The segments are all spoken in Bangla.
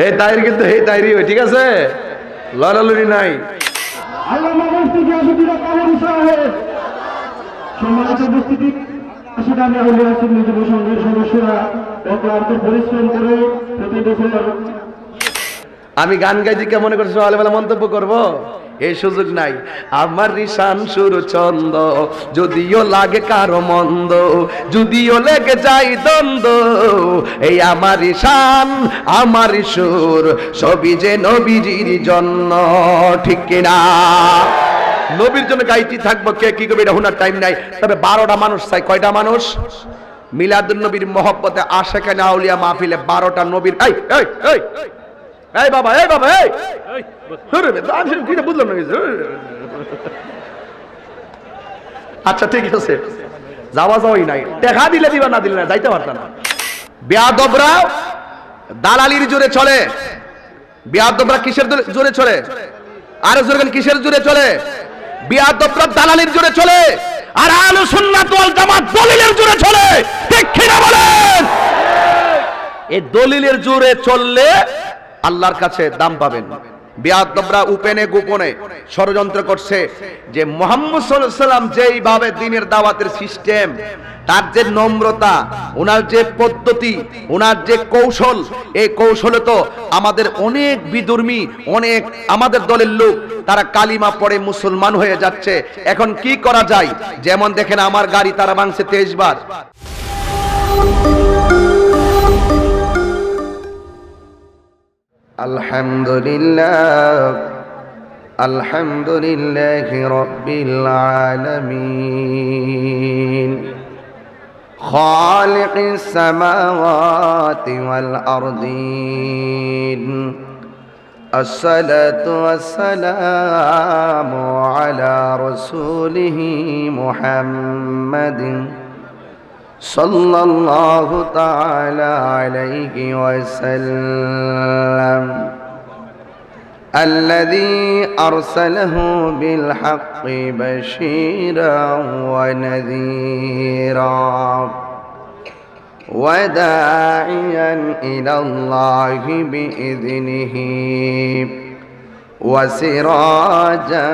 এই তাইর কিন্তু এই তাইরি হয়, ঠিক আছে, লড়ালড়ি নাই। আল্লামা মুফতি গিয়াসউদ্দিন কামাল সাহেব সম্মানিত উপস্থিতি, আসলে আমি আউলিয়া সুন্নি যুব সংঘের সদস্যরা অক্লান্ত পরিশ্রম করে প্রতি বছর আমি গান গাইছি কে মনে করছো সকালবেলা মন্তব্য করব, এই সুযোগ নাই। আমার রিশান সুর ছন্দ যদিও লাগে কারো মন্দ, যদিও লেগে যাই দ্বন্দ্ব, এই আমার রিশান আমার সুর সবই যে নবীজির জন্য, ঠিক কিনা? নবীর জন্য গাইতে থাকবো, কে কি করবে এটা শোনার টাইম নাই। তবে 12টা মানুষ চাই। কয়টা মানুষ? মিলাদুন নবীর মহব্বতে আশিকানে আউলিয়া মাহফিলে 12টা নবীর। এই এই এই এই বাবা, এই বাবা, এই বুঝলাম না। আচ্ছা ঠিক আছে, যাওয়া যাওয়াই নাই, দেখা দিলে দিবা, না দিলে না, যাইতে পারতাম না। বেয়াদবরা দালালির জোরে চলে। বেয়াদবরা কিসের জোরে চলে? আরে জোরে কিসের জোরে চলে? বেয়াদবরা দালালির জোরে চলে, আর আহলে সুন্নাত ওয়াল জামাত দলিলের জোরে চলে, ঠিক কিনা বলেন? এই দলিলের জোরে চললে আল্লাহর কাছে দাম পাবেন। বেয়াদবরা উপেনে গোপনে ষড়যন্ত্র করছে যে মুহাম্মদ সাল্লাল্লাহু আলাইহি ওয়াসাল্লাম যেইভাবে দ্বীনের দাওয়াতের সিস্টেম, তার যে নম্রতা, ওনার যে পদ্ধতি, ওনার যে কৌশল, এই কৌশলে তো আমাদের অনেক বিধর্মী, অনেক আমাদের দলের লোক তারা কালিমা পড়ে মুসলমান হয়ে যাচ্ছে। এখন কি করা যায়? যেমন দেখেন আমার গাড়ি তারা ভাঙছে 23 বার। আলহামদুলিল্লাহ আলহামদুলিল্লাহি রাব্বিল আলামিন খালিকিস সামাওয়াতি ওয়াল আরদিন আসসালাতু ওয়াসসালামু আলা রাসূলিহি মুহাম্মাদিন সাল্লাল্লাহু তাআলা আলাইহি ওয়াসাল্লাম الذي أرسله بالحق بشيرا ونذيرا وداعيا إلى الله بإذنه وسراجا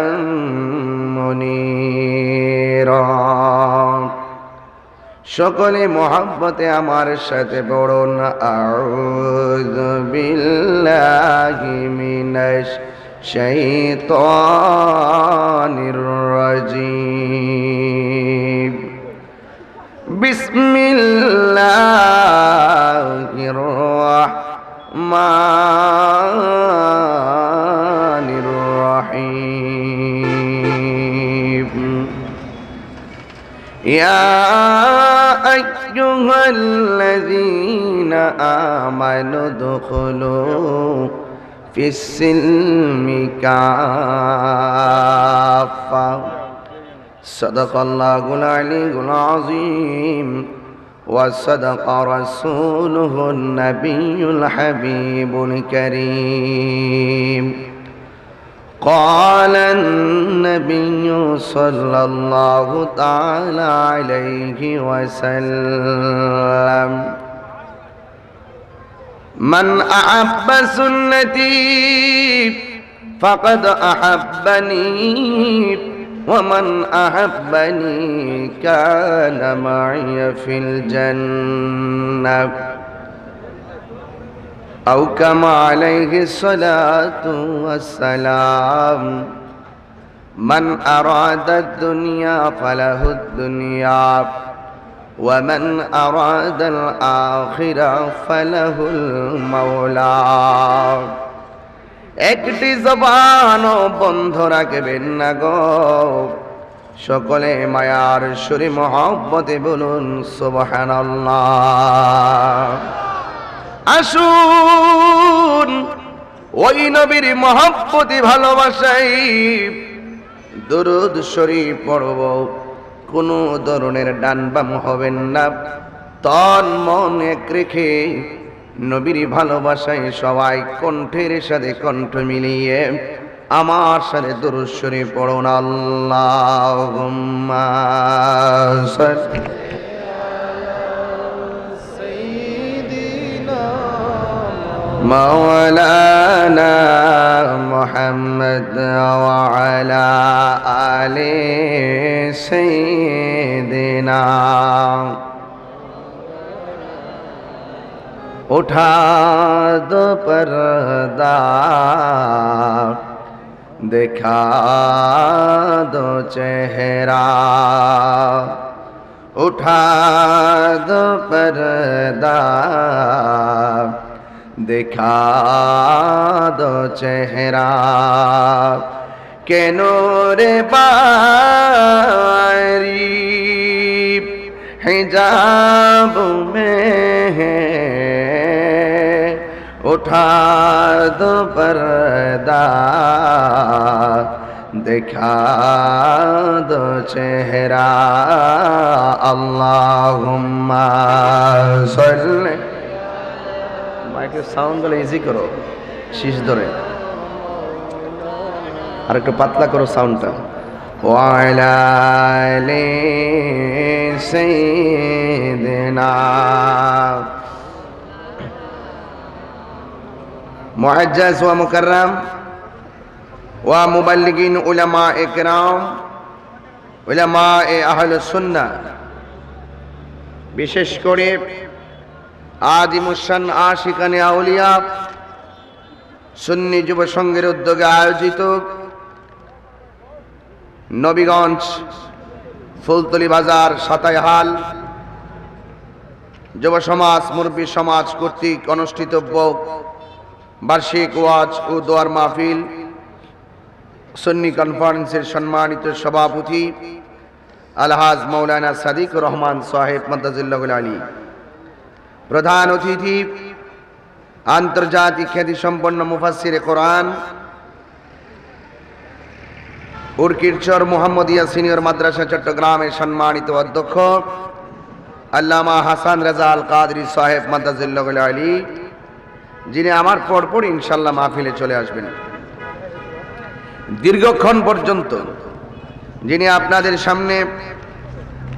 منيرا। সকলে মহব্বতে আমার সাথে পড়ুন আউযু বিল্লাহি মিনাশ শাইতানির রাজীম। বিসমিল্লাহির রাহমানির রাহিম। ইয়া أيها الذين آمنوا ادخلوا في السلم كافة صدق الله العلي العظيم وصدق رسوله النبي الحبيب الكريم. قال النبي صلى الله تعالى عليه وسلم من أحب سنتي فقد أحبني ومن أحبني كان معي في الجنة أو كما عليه الصلاة والسلام. من أراد الدنيا فله الدنيا ومن أراد الآخرة فله المولى. একটি জবানও বন্ধ রাখবেন না গো, সকলে মায়ার সুরে মহব্বতে বলুন সুবহানাল্লাহ। আসুন ওই নবীর মহব্বতে ভালোবাসাই দরুদ শরীফ পড়ব, কোনো ধরনের ডান বাম হবেন না, তন মন এক রেখে নবীর ভালোবাসায় সবাই কণ্ঠের সাথে কণ্ঠ মিলিয়ে আমার সাথে দরুদ শরীফ পড়ুন। আল্লাহুম্মা সাল্লি مولانا محمد وعلى آل سيدنا उठा दो पर्दा दिखा दो चेहरा उठा दो पर्दा दिखा दो चेहरा के नूर बारी हिजाब में है उठा दो पर्दा दिखा दो चेहरा अल्लाहुम्मा सल्ली মাইকের সাউন্ড গুলো ইজি করো শীষ ধরে আর একটু পাতলা করো সাউন্ডটা ওয়ালা আলি সাইয়্যিদিনা মুআজ্জাজ ওয়া মুকাররাম ওয়া মুবাল্লিগিন উলামা ইকরাম উলামা আহলুস সুন্নাহ বিশেষ করে আদিমুসান আশিকানে আউলিয়া সুন্নি যুব সংঘের উদ্যোগে আয়োজিত নবীগঞ্জ ফুলতলি বাজার সাতাইহাল যুব সমাজ মুরব্বী সমাজ কর্তৃক অনুষ্ঠিতব্য বার্ষিক ওয়াজ ও দোয়ার মাহফিল সুন্নি কনফারেন্সের সম্মানিত সভাপতি আলহাজ মৌলানা সাদিকুর রহমান সাহেব মাদ্দাজিল্লাহুল আলী, প্রধান অতিথি আন্তর্জাতিক খ্যাতিসম্পন্ন মুফাসসিরে কোরআন উরকিরচর মুহাম্মদিয়া সিনিয়র মাদ্রাসা চট্টগ্রামের সম্মানিত অধ্যক্ষ আল্লামা হাসান রাজা আল কাদরি সাহেব মাদ্দাজিল্লাহুল আলী, যিনি আমার পরপর ইনশাআল্লাহ মাহফিলে চলে আসবেন। দীর্ঘক্ষণ পর্যন্ত যিনি আপনাদের সামনে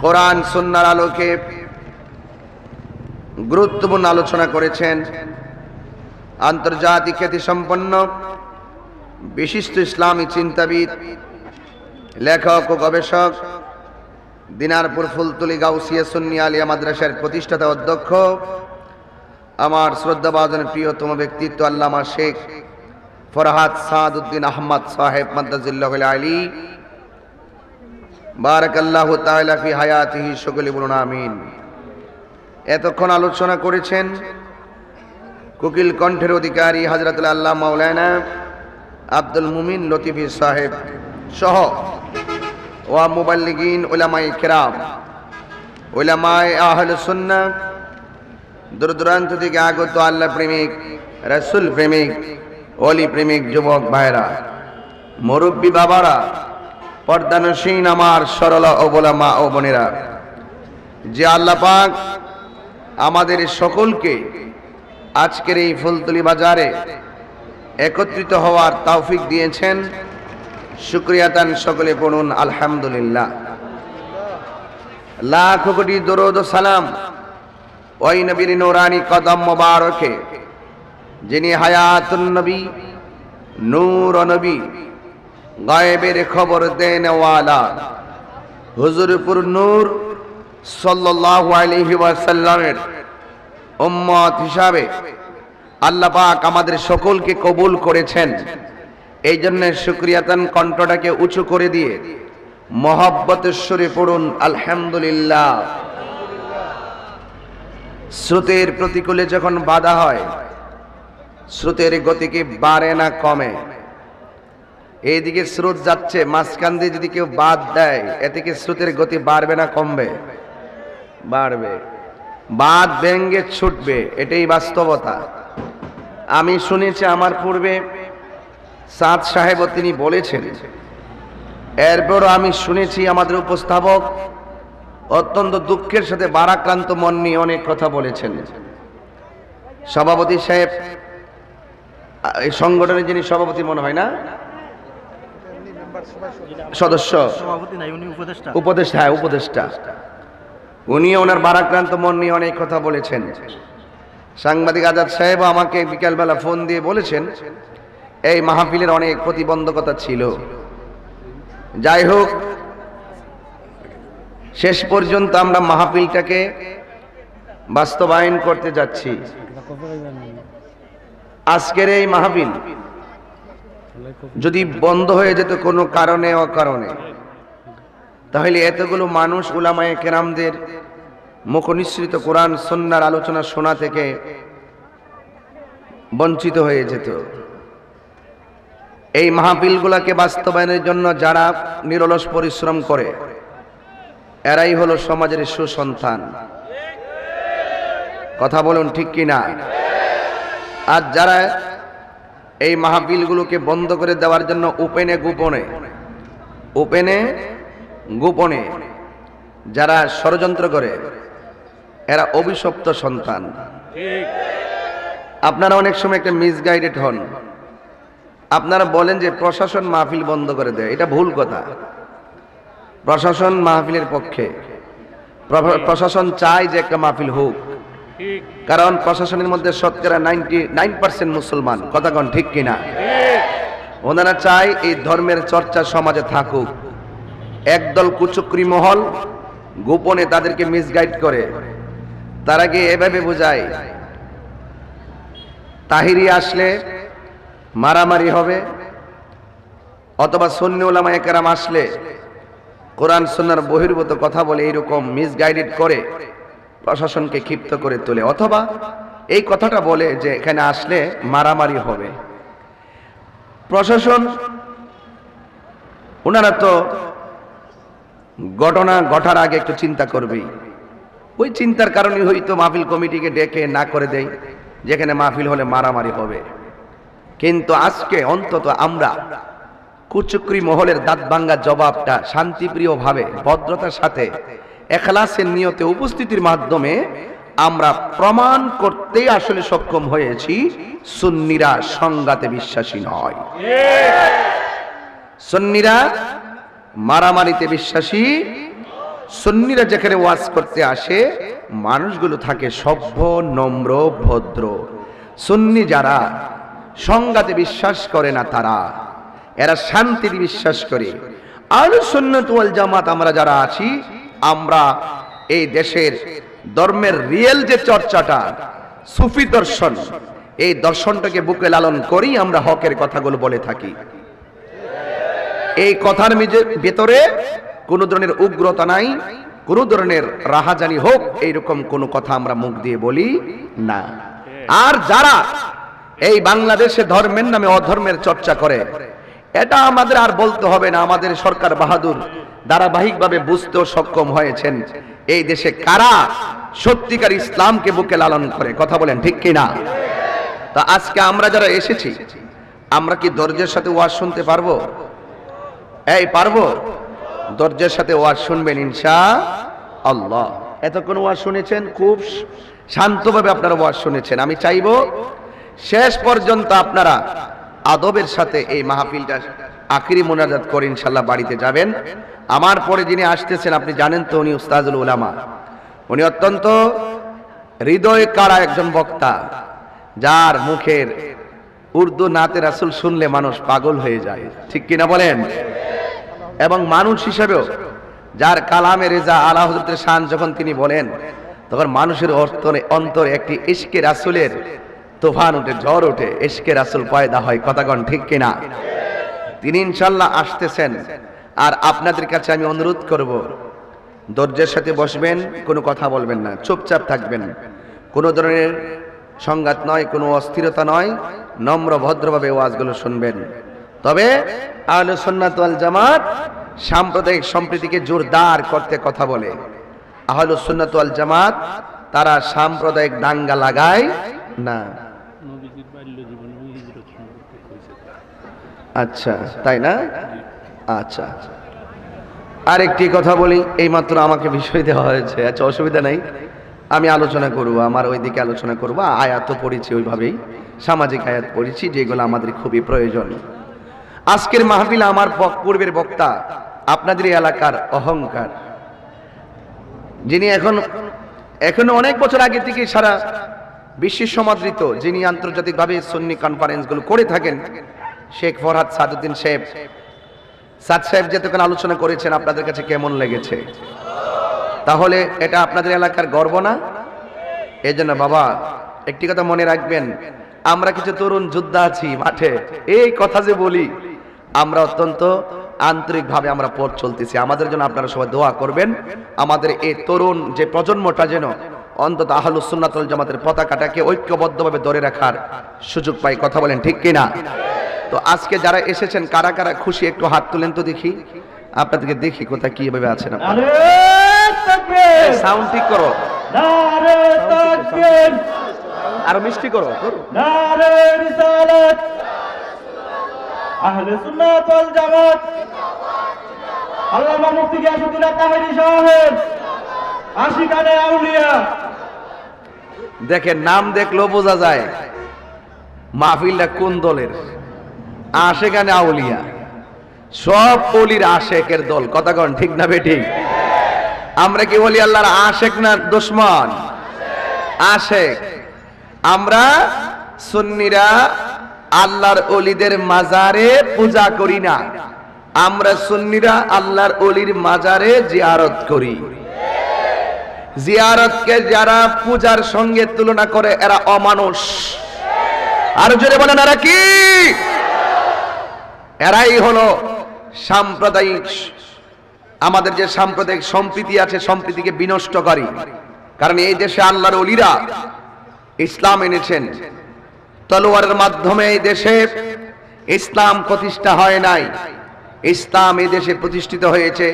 কোরআন সুন্নাহর আলোকে গুরুত্বপূর্ণ আলোচনা করেছেন, আন্তর্জাতিক খ্যাতিসম্পন্ন বিশিষ্ট ইসলামী চিন্তাবিদ, লেখক ও গবেষক, দিনারপুর ফুলতলি গাউসিয়া সুন্নি আলিয়া মাদ্রাসার প্রতিষ্ঠাতা অধ্যক্ষ, আমার শ্রদ্ধাভাজন প্রিয়তম ব্যক্তিত্ব আল্লামা শেখ ফরহাদ সাদউদ্দিন আহমদ সাহেব মাদ্দাজিল্লাহুল আলী, বারাকাল্লাহু তাআলা ফি হায়াতিহি, সকলে বলুন আমিন। এতক্ষণ আলোচনা করেছেন কোকিল কণ্ঠের অধিকারী হযরতুল আল্লাহ মাওলানা আব্দুল মুমিন লতিফি সাহেব সহ ওয়া মুবাল্লিগিন উলামায়ে কিরাম, উলামায়ে আহলুস সুন্নাহ, দূর দূরান্ত থেকে আগত আল্লাহ প্রেমিক, রাসূল প্রেমিক, ওলি প্রেমিক যুবক ভাইরা, মুরব্বী বাবারা, পর্দানসীন আমার সরল অবলা মা ও বোনেরা, যে আল্লাহ পাক আমাদের সকলকে আজকের এই ফুলতলি বাজারে একত্রিত হওয়ার তৌফিক দিয়েছেন, শুকরিয়াতান সকলে পড়ুন আলহামদুলিল্লাহ। লাখ কোটি দরুদ ও সালাম ওই নবীর নূরানি কদম মোবারকে, যিনি হায়াতুন নবী, নূর নবী, গায়েবের খবর দেনওয়ালা, হুজুরপুর নূর সাল্লাল্লাহু আলাইহি ওয়াসাল্লামের উম্মত হিসাবে আল্লাহ পাক আমাদের সকলকে কবুল করেছেন। এই জন্য শুকরিয়াতান কণ্ঠটাকে উঁচু করে দিয়ে মহব্বতের সুরে পড়ুন আলহামদুলিল্লাহ। স্রোতের প্রতিকূলে যখন বাধা হয়, স্রোতের গতি কি বাড়ে না কমে? এইদিকে স্রোত যাচ্ছে, মাঝখান দিয়ে যদি কেউ বাদ দেয়, এতে কি স্রোতের গতি বাড়বে না কমবে? বাড়বে। বাদ ভেঙ্গে ছুটবে, এটাই বাস্তবতা। আমি শুনেছি আমার পূর্বে সাদ সাহেবও তিনি বলেছেন, এরপরও আমি শুনেছি আমাদের উপস্থাপক অত্যন্ত দুঃখের সাথে বারাক্রান্ত মন নিয়ে অনেক কথা বলেছেন। সভাপতি সাহেব, এই সংগঠনের যিনি সভাপতি মনে হয় না, সদস্য, উপদেষ্টা, হ্যাঁ উপদেষ্টা, উনি ওনার বারাক্রান্ত মন নিয়ে অনেক কথা বলেছেন। সাংবাদিক আজাদ সাহেব আমাকে বিকালবেলা ফোন দিয়ে বলেছেন এই মাহফিলের অনেক প্রতিবন্ধকতা ছিল, যাই হোক শেষ পর্যন্ত আমরা মাহফিলটাকে বাস্তবায়ন করতে যাচ্ছি। আজকের এই মাহফিল যদি বন্ধ হয়ে যেত কোনো কারণে অকারণে, তাহলে এতগুলো মানুষ উলামায়ে কেরামদের মুখনিসৃত কোরআন সুন্নাহর আলোচনা শোনা থেকে বঞ্চিত হয়ে যেত। এই মাহফিলগুলোকে বাস্তবায়নের জন্য যারা নিরলস পরিশ্রম করে এরাই হলো সমাজের সুসন্তান। কথা বলুন ঠিক কিনা? আর যারা এই মাহফিলগুলোকে বন্ধ করে দেওয়ার জন্য উপেনে গোপনে যারা ষড়যন্ত্র করে এরা অভিশপ্ত সন্তান। আপনারা অনেক সময় একটা মিসগাইডেড হন, আপনারা বলেন যে প্রশাসন মাহফিল বন্ধ করে দেয়। এটা ভুল কথা। প্রশাসন মাহফিলের পক্ষে, প্রশাসন চায় যে একটা মাহফিল হোক, কারণ প্রশাসনের মধ্যে শতকরা 99% মুসলমান। কথা কোন ঠিক কিনা? ওনারা চায় এই ধর্মের চর্চা সমাজে থাকুক। একদল কুচক্রী মহল গোপনে তাদেরকে মিসগাইড করে, তারা গিয়ে এভাবে বোঝায় তাহিরি আসলে মারামারি হবে, অথবা সুন্নি উলামায়ে কেরাম আসলে কোরআন সুন্নাহর বহির্ভূত কথা বলে, এইরকম মিসগাইডেড করে প্রশাসনকে ক্ষিপ্ত করে তোলে, অথবা এই কথাটা বলে যে এখানে আসলে মারামারি হবে। প্রশাসন ওনারা তো ঘটনা ঘটার আগে একটু চিন্তা করবেই। ওই চিন্তার কারণে হয়তো মাহফিল কমিটিকে ডেকে না করে দেয় যেখানে মাহফিল হলে মারামারি হবে। কিন্তু আজকে অন্তত আমরা কুচক্রী মহলের দাঁত ভাঙ্গা জবাবটা শান্তিপ্রিয় ভাবে ভদ্রতার সাথে ইখলাসের নিয়তে উপস্থিতির মাধ্যমে আমরা প্রমাণ করতে আসলে সক্ষম হয়েছি সুন্নিরা সংঘাতে বিশ্বাসী নয়, সুন্নিরা মারামারিতে বিশ্বাসী। সুন্নিরা যেখানে ওয়াজ করতে আসে মানুষগুলো থাকে সভ্য, নম্র, ভদ্র। সুন্নি যারা সংঘাতে বিশ্বাস করে না, এরা শান্তিতে বিশ্বাস করে। আহলুস সুন্নাত ওয়াল জামাত আমরা যারা আছি, আমরা এই দেশের ধর্মের রিয়েল যে চর্চাটা সুফি দর্শন, এই দর্শনটাকে বুকে লালন করি আমরা হকের কথাগুলো বলে থাকি। এই কথার ভেতরে কোনো ধরনের উগ্রতা নাই, কোনো ধরনের রাহাজানি হোক এইরকম কোনো কথা আমরা মুখ দিয়ে বলি না। আর যারা এই বাংলাদেশে ধর্মের নামে অধর্মের চর্চা করে, এটা আমাদের আর বলতে হবে না। আমাদের সরকার বাহাদুর ধারাবাহিকভাবে বুঝতেও সক্ষম হয়েছেন এই দেশে কারা সত্যিকার ইসলামকে বুকে লালন করে। কথা বলেন ঠিক কিনা? তা আজকে আমরা যারা এসেছি, আমরা কি ধৈর্যের সাথে ওয়াজ শুনতে পারবো? পারবো? ধৈর্যের সাথে ওয়াজ শুনবেন ইনশাআল্লাহ। এতক্ষণ ওয়াজ শুনেছেন, খুব শান্তভাবে আপনারা ওয়াজ শুনেছেন। আমি চাইবো শেষ পর্যন্ত আপনারা আদবের সাথে এই মাহফিলটা আখিরি মোনাজাত করে ইনশাআল্লাহ বাড়িতে যাবেন। আমার পরে যিনি আসতেছেন আপনি জানেন তো, উনি উস্তাজুল উলামা। উনি অত্যন্ত হৃদয় কাড়া একজন বক্তা, যার মুখের উর্দু নাতে রাসূল শুনলে মানুষ পাগল হয়ে যায়। ঠিক কিনা বলেন? এবং মানুষ হিসেবেও যার কালামে রেজা আলা হযরতের শান যখন তিনি বলেন, তখন মানুষের অন্তরে একটি ইশকে রাসূলের তুফান ওঠে, ঝড় ওঠে, ইশকে রাসূল পয়দা হয়। কথাগণ ঠিক কিনা? তিনি ইনশাআল্লাহ আসতেছেন। আর আপনাদের কাছে আমি অনুরোধ করব, ধৈর্যের সাথে বসবেন, কোনো কথা বলবেন না, চুপচাপ থাকবেন। কোনো ধরনের সংঘাত নয়, কোনো অস্থিরতা নয়, নম্র ভদ্রভাবে ওয়াজগুলো শুনবেন। তবে আহলে সুন্নাত ওয়াল জামাত সাম্প্রদায়িক সম্প্রীতিকে জোরদার করতে কথা বলে। আহলে সুন্নাত ওয়াল জামাত তারা সাম্প্রদায়িক দাঙ্গা লাগায় না। আচ্ছা, তাই না? আচ্ছা, আরেকটি কথা বলি, এইমাত্র আমাকে বিষয় দেওয়া হয়েছে। আচ্ছা, অসুবিধা নাই, আমি আলোচনা করব, আমার ওইদিকে আলোচনা করব। আয়াত তো পড়েছি, ওইভাবেই সামাজিক আয়াত পড়েছি যেগুলো আমাদের খুবই প্রয়োজন। আজকের মাহফিল আমার পূর্বের বক্তা, আপনাদের এলাকার অহংকার, যিনি এখনো অনেক বছর আগে থেকে সারা বিশ্ব সমাদৃত যিনি আন্তর্জাতিকভাবে সুন্নি কনফারেন্সগুলো করে থাকেন, শেখ ফরহাদ সাদউদ্দিন সাহেব, সাদ সাহেব যেতক্ষণ আলোচনা করেছেন আপনাদের কাছে কেমন লেগেছে? তাহলে এটা আপনাদের এলাকার গর্ব না? এই জন্য বাবা একটি কথা মনে রাখবেন, আমরা কিছু তরুণ যোদ্ধা আছি মাঠে, এই কথা যে বলি আমরা অত্যন্ত আন্তরিকভাবে আমরা পথ চলতেছি। আমাদের জন্য আপনারা সবাই দোয়া করবেন, আমাদের এই তরুণ যে প্রজন্মটা যেন অন্তত আহলুস সুন্নাত ওয়াল জামাতের পতাকাটাকে ঐক্যবদ্ধভাবে ধরে রাখার সুযোগ পাই। কথা বলেন ঠিক কিনা? তো আজকে যারা এসেছেন কারা কারা খুশি একটু হাত তুলেন তো দেখি, আপনাদেরকে দেখি কোথায় কিভাবে আছেন। সাউন্ড ঠিক করো, আরো মিষ্টি করো। আহলে সুন্নাত ওয়াল জামাত আল্লামা মুফতি গিয়াসউদ্দিন তাহেরি সাহেব, আশিকানে আউলিয়া। দেখেন নাম দেখলেও বোঝা যায় মাহফিলটা কোন দলের। আশিকানে আউলিয়া, সব ওলির আশেকের দল। কথা কন ঠিক না বেঠিক? আমরা কি বলি আল্লাহর আশেক না দুশমন? আশেক। আমরা সুন্নিরা আল্লাহর ওলিদের মাজারে পূজা করি না, আমরা সুন্নিরা আল্লাহর ওলির মাজারে জিয়ারত করি। জিয়ারতকে যারা পূজার সঙ্গে তুলনা করে এরা অমানুষ। আর জোরে বলেন এরা কি? এরাই হলো সাম্প্রদায়িক, আমাদের যে সাম্প্রদায়িক সম্প্রীতি আছে সম্প্রীতিকে বিনষ্টকারী। কারণ এই দেশে আল্লাহর ওলিরা ইসলাম এনেছেন, তলোয়ারের মাধ্যমে এই দেশে ইসলাম প্রতিষ্ঠা হয় নাই, ইসলাম এই দেশে প্রতিষ্ঠিত হয়েছে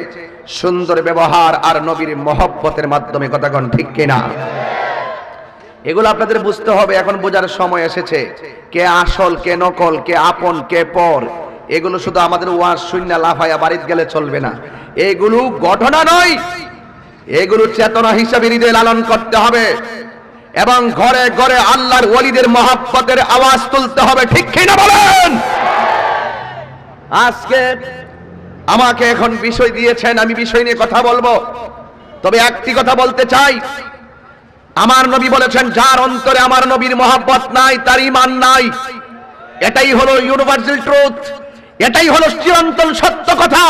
সুন্দর ব্যবহার আর নবীর মহব্বতের মাধ্যমে। কথা কোন ঠিক কিনা? এগুলো আপনাদের বুঝতে হবে, এখন বোঝার সময় এসেছে কে আসল কে নকল, কে আপন কে পর। এগুলো শুধু আমাদের ওয়াজ শূন্য লাফায়া বাড়িতে গেলে চলবে না, এগুলো ঘটনা নয়, এগুলো চেতনা হিসাবে হৃদয়ে লালন করতে হবে এবং ঘরে ঘরে আল্লাহর ওলিদের মহব্বতের আওয়াজ তুলতে হবে। ঠিক কিনা বলেন? আজকে আমাকে এখন বিষয় দিয়েছেন, আমি বিষয় নিয়ে কথা বলবো, তবে একটি কথা বলতে চাই, আমার নবী বলেছেন যার অন্তরে আমার নবীর মহব্বত নাই তার ঈমান নাই। এটাই হলো ইউনিভার্সাল ট্রুথ, এটাই হলো চিরন্তন সত্য কথা।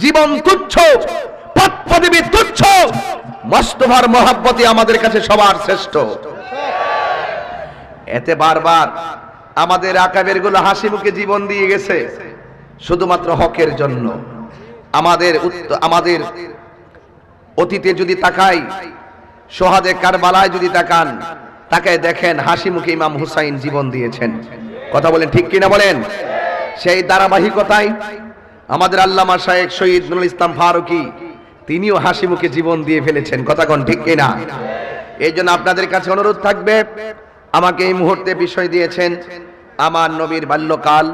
জীবন তুচ্ছ, পদ পদবী তুচ্ছ, মুস্তাফার মহব্বতই আমাদের কাছে সবার শ্রেষ্ঠ। এতে বারবার আমাদের আকাবের গুলো হাসি মুখে জীবন দিয়ে গেছে শুধুমাত্র হকের জন্য। আমাদের অতীতে যদি তাকাই, সোহাদে কারবালায় যদি তাকায় দেখেন হাসি মুখে ইমাম হুসাইন জীবন দিয়েছেন। কথা বলেন ঠিক কিনা বলেন? সেই ধারাবাহিকতায় আমাদের আল্লামা শায়েখ শহীদ নুরুল ইসলাম ফারুকী তিনিও হাসি মুখে জীবন দিয়ে ফেলেছেন। কথা কোন ঠিক কিনা? এই জন্য আপনাদের কাছে অনুরোধ থাকবে, আমাকে এই মুহূর্তে বিষয় দিয়েছেন আমার নবীর বাল্যকাল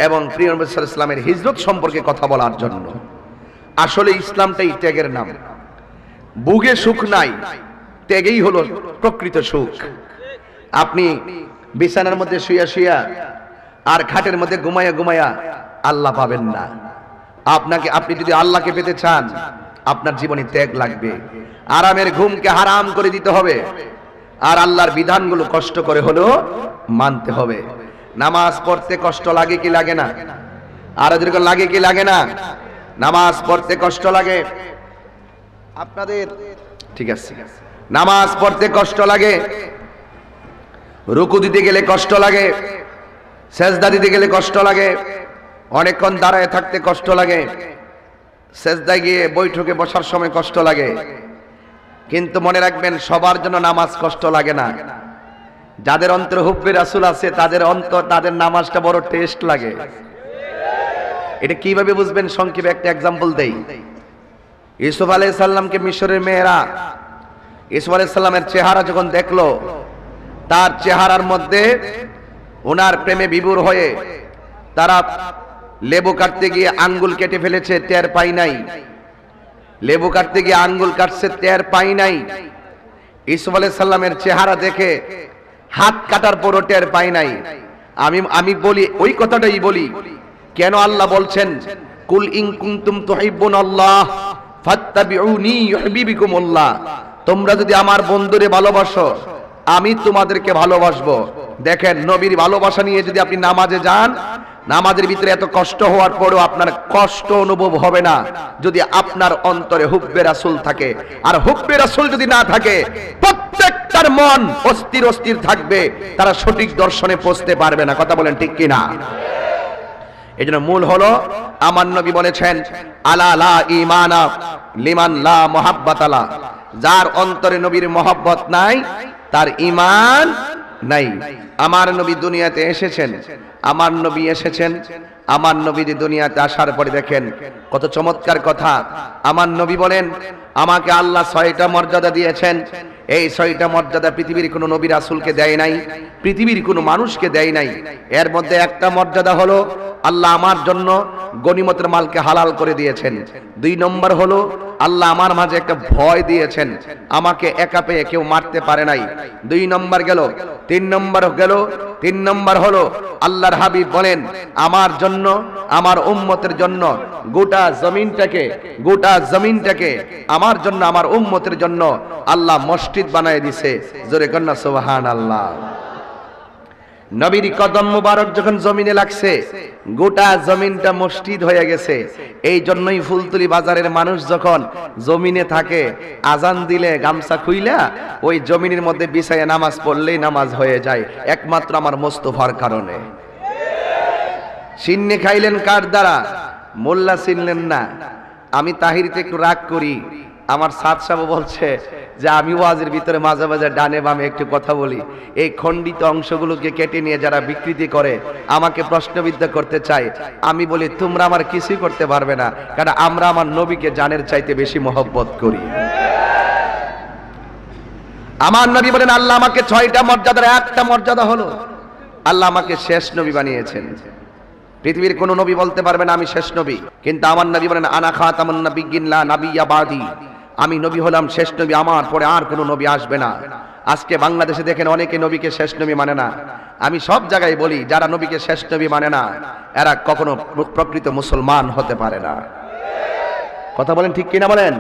এবং প্রিয় নবী সাল্লাল্লাহু আলাইহি ওয়াসাল্লামের হিজরত সম্পর্কে কথা বলার জন্য। আসলে ইসলামটাই ত্যাগের নাম। বুকে সুখ নাই, ত্যাগেই হলো প্রকৃত সুখ। আপনি বিছানার মধ্যে শুয়া শুয়া আর খাটের মধ্যে ঘুমায়া ঘুমায়া আল্লাহ পাবেন না। আপনি যদি আল্লাহকে পেতে চান আপনার জীবনে ত্যাগ লাগবে। আরামের ঘুমকে হারাম করে দিতে হবে আর আল্লাহর বিধানগুলো কষ্ট করে হলেও মানতে হবে। নামাজ পড়তে কষ্ট লাগে কি লাগে না? আর যেরকম লাগে কি লাগে না? নামাজ পড়তে কষ্ট লাগে আপনাদের? ঠিক আছে, নামাজ পড়তে কষ্ট লাগে, রুকু দিতে গেলে কষ্ট লাগে, সেজদা দিতে গেলে কষ্ট লাগে, অনেকক্ষণ দাঁড়ায় থাকতে কষ্ট লাগে, সেজদায় গিয়ে বৈঠকে বসার সময় কষ্ট লাগে। কিন্তু মনে রাখবেন সবার জন্য নামাজ কষ্ট লাগে না। যাদের অন্তরে হুব্বে রাসূল আছে তাদের নামাজটা বড় টেস্ট লাগে। এটা কিভাবে বুঝবেন? সংক্ষেপে একটা এক্সাম্পল দেই। ইউসুফ আলাইহিস সালামকে মিশরের মেয়েরা ইউসুফ আলাইহিস সালামের চেহারা যখন দেখলো, তার চেহারার মধ্যে ওনার প্রেমে বিভোর হয়ে তারা লেবু কাটতে গিয়ে আঙ্গুল কেটে ফেলেছে, টের পাই নাই। লেবু কাটতে গিয়ে আঙ্গুল কাটছে, টের পাই নাই। ইউসুফ আলাইহিস সালামের চেহারা দেখে হাত কাটার পরও টের পাই নাই। আমি বলি ওই কথাটাই বলি, কেন আল্লাহ বলছেন কুল ইন কুনতুম তুহিব্বুনাল্লাহ ফাত্তাবিউনি ইউহিব্বুকুমুল্লাহ। তোমরা যদি আমার বন্ধুরে ভালোবাসো আমি তোমাদেরকে ভালোবাসবো। দেখেন, নবীর ভালোবাসা নিয়ে যদি আপনি নামাজে যান, নামাজের ভিতরে এত কষ্ট হওয়ার পরেও আপনার কষ্ট অনুভব হবে না যদি আপনার অন্তরে হুব্বে রাসূল থাকে। আর হুব্বে রাসূল যদি না থাকে, প্রত্যেকটার মন অস্থির অস্থির থাকবে, তারা সঠিক দর্শনে পৌঁছতে পারবে না। কথা বলেন ঠিক কিনা? এজন্য মূল হলো, আমার নবী বলেছেন, আলা লা ঈমানা লিমান লা মুহাব্বাতালা, যার অন্তরে নবীর মহব্বত নাই তার ঈমান নাই। আমার নবী দুনিয়াতে এসেছেন, আমার নবী এসেছেন, আমার নবী যে দুনিয়াতে আসার পরে দেখেন কত চমৎকার কথা। আমার নবী বলেন, আমাকে আল্লাহ 6টা মর্যাদা দিয়েছেন। এই 6টা মর্যাদা পৃথিবীর কোনো নবী রাসূলকে দেয় নাই, পৃথিবীর কোনো মানুষকে দেয় নাই। এর মধ্যে একটা মর্যাদা হলো, আল্লাহ আমার জন্য গনিমতের মালকে হালাল করে দিয়েছেন। 2 নম্বর হলো, আল্লাহ আমার মাঝে একটা ভয় দিয়েছেন, আমাকে একা পেয়ে কেউ মারতে পারে নাই। 2 নম্বর গেল। 3 নম্বর হলো, আল্লাহর হাবিব বলেন, আমার জন্য, আমার উম্মতের জন্য গোটা জমিনটাকে আমার জন্য, আমার উম্মতের জন্য আল্লাহ মসজিদ বানায় দিয়েছে। জোরে কন্না সুবহানাল্লাহ। নবীর কদম মুবারক যখন জমিনে লাগছে, গোটা জমিনটা মসজিদ হয়ে গেছে। এই জন্যই ফুলতলি বাজারের মানুষ যখন জমিনে থাকে, আজান দিলে গামছা খুইলা ওই জমিনের মধ্যে বিছাইয়া নামাজ পড়লেই নামাজ হয়ে যায়, একমাত্র আমার মোস্তফার কারণে। সিন্নি খাইলেন কার দ্বারা? মোল্লা চিনলেন না। আমি তাহিরিতে একটু রাগ করি, আমার সাদ সাহেব বলছে যে আমি ওয়াজের ভিতরে মাঝে মাঝে ডানে বামে একটু কথা বলি। এই খণ্ডিত অংশগুলোকে কেটে নিয়ে যারা বিকৃতি করে, আমাকে প্রশ্নবিদ্ধ করতে চায়, আমি বলি তোমরা আমার কিছুই করতে পারবে না, কারণ আমরা আমার নবীকে জানের চাইতে বেশি মহব্বত করি। আমার নবী বলেন, আল্লাহ আমাকে 6টা মর্যাদার একটা মর্যাদা হলো, আল্লাহ আমাকে শেষ নবী বানিয়েছেন। পৃথিবীর কোন নবী বলতে পারবে না আমি শেষ নবী, কিন্তু আমার নবী বলেন, আনা খাতামুন নাবিয়্যিন লা নাবিয়্যা বাদি, আমি নবী হলাম শেষ নবী, আমার পরে আর কোনো নবী আসবে না। আজকে বাংলাদেশে দেখেন অনেকে নবীকে শেষ নবী মানে না। আমি সব জায়গায় বলি, যারা নবীকে শেষ নবী মানে না, এরা কখনো প্রকৃত মুসলমান হতে পারে না। কথা বলেন ঠিক কিনা বলেন?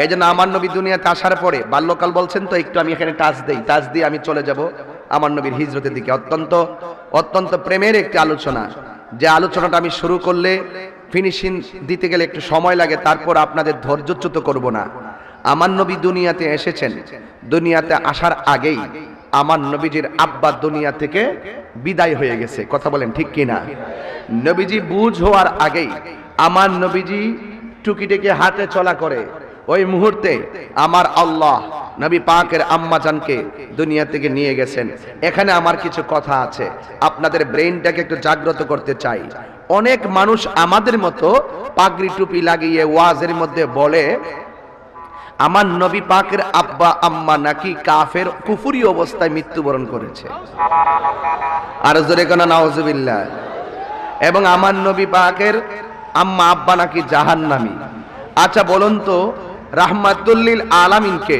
এই জন্য আমার নবী দুনিয়াতে আসার পরে, বাল্যকাল বলছেন তো, একটু আমি এখানে টাচ দিয়ে আমি চলে যাব আমার নবীর হিজরতের দিকে। অত্যন্ত প্রেমের একটি আলোচনা, যে আলোচনাটা আমি শুরু করলে ফিনিশিং দিতে গেলে একটু সময় লাগে, তারপর আপনাদের ধৈর্যচ্যুত করব না। আমার নবী দুনিয়াতে এসেছেন, দুনিয়াতে আসার আগেই আমার নবীজির আব্বা দুনিয়া থেকে বিদায় হয়ে গেছে। কথা বলেন ঠিক কিনা? নবীজি বুঝ হওয়ার আগেই আমার নবীজি টুকিটাকে হাঁটে চলা করে, ওই মুহূর্তে আমার আল্লাহ নবী পাকের আম্মা জানকে দুনিয়া থেকে নিয়ে গেছেন। এখানে আমার কিছু কথা আছে, আপনাদের ব্রেইনটাকে একটু জাগ্রত করতে চাই। অনেক মানুষ আমাদের মতো পাগড়ি টুপি লাগিয়ে ওয়াজের মধ্যে বলে আমার নবী পাকের আব্বা আম্মা নাকি কাফের কুফরি অবস্থায় মৃত্যুবরণ করেছে, আর জোরে কোন নাউজুবিল্লাহ। এবং আমার নবী পাকের আম্মা আব্বা নাকি জাহান্নামী। আচ্ছা বলুন তো, রাহমাতুল লিল আলামিনকে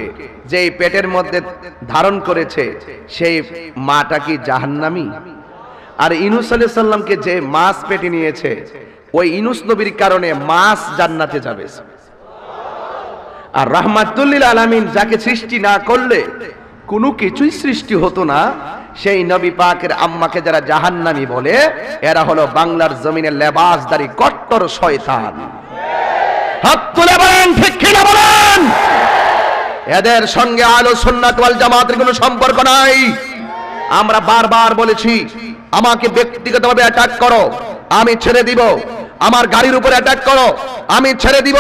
যে পেটের মধ্যে ধারণ করেছে সেই মাটা কি জাহান্নামী? আর ইউনূস আলাইহিস সালামকে যে মাছ পেটে নিয়েছে, ওই ইউনূস নবীর কারণে মাছ জান্নাতে যাবে। আর রাহমাতুল লিল আলামিন যাকে সৃষ্টি না করলে কোনো কিছুই সৃষ্টি হতো না, সেই নবী পাকের আম্মাকে যারা জাহান্নামী বলে, এরা হলো বাংলার জমিনে লেবাসদারি কট্টর শয়তান। হাত তুলে বলেন ঠিক কিনা বলেন? এদের সঙ্গে আহলে সুন্নাত ওয়াল জামাতের কোনো সম্পর্ক নাই। আমরা বারবার বলেছি, আমাকে ব্যক্তিগতভাবে অ্যাটাক করো, আমি ছেড়ে দিব। আমার গাড়ির উপরে অ্যাটাক করো, আমি ছেড়ে দিব।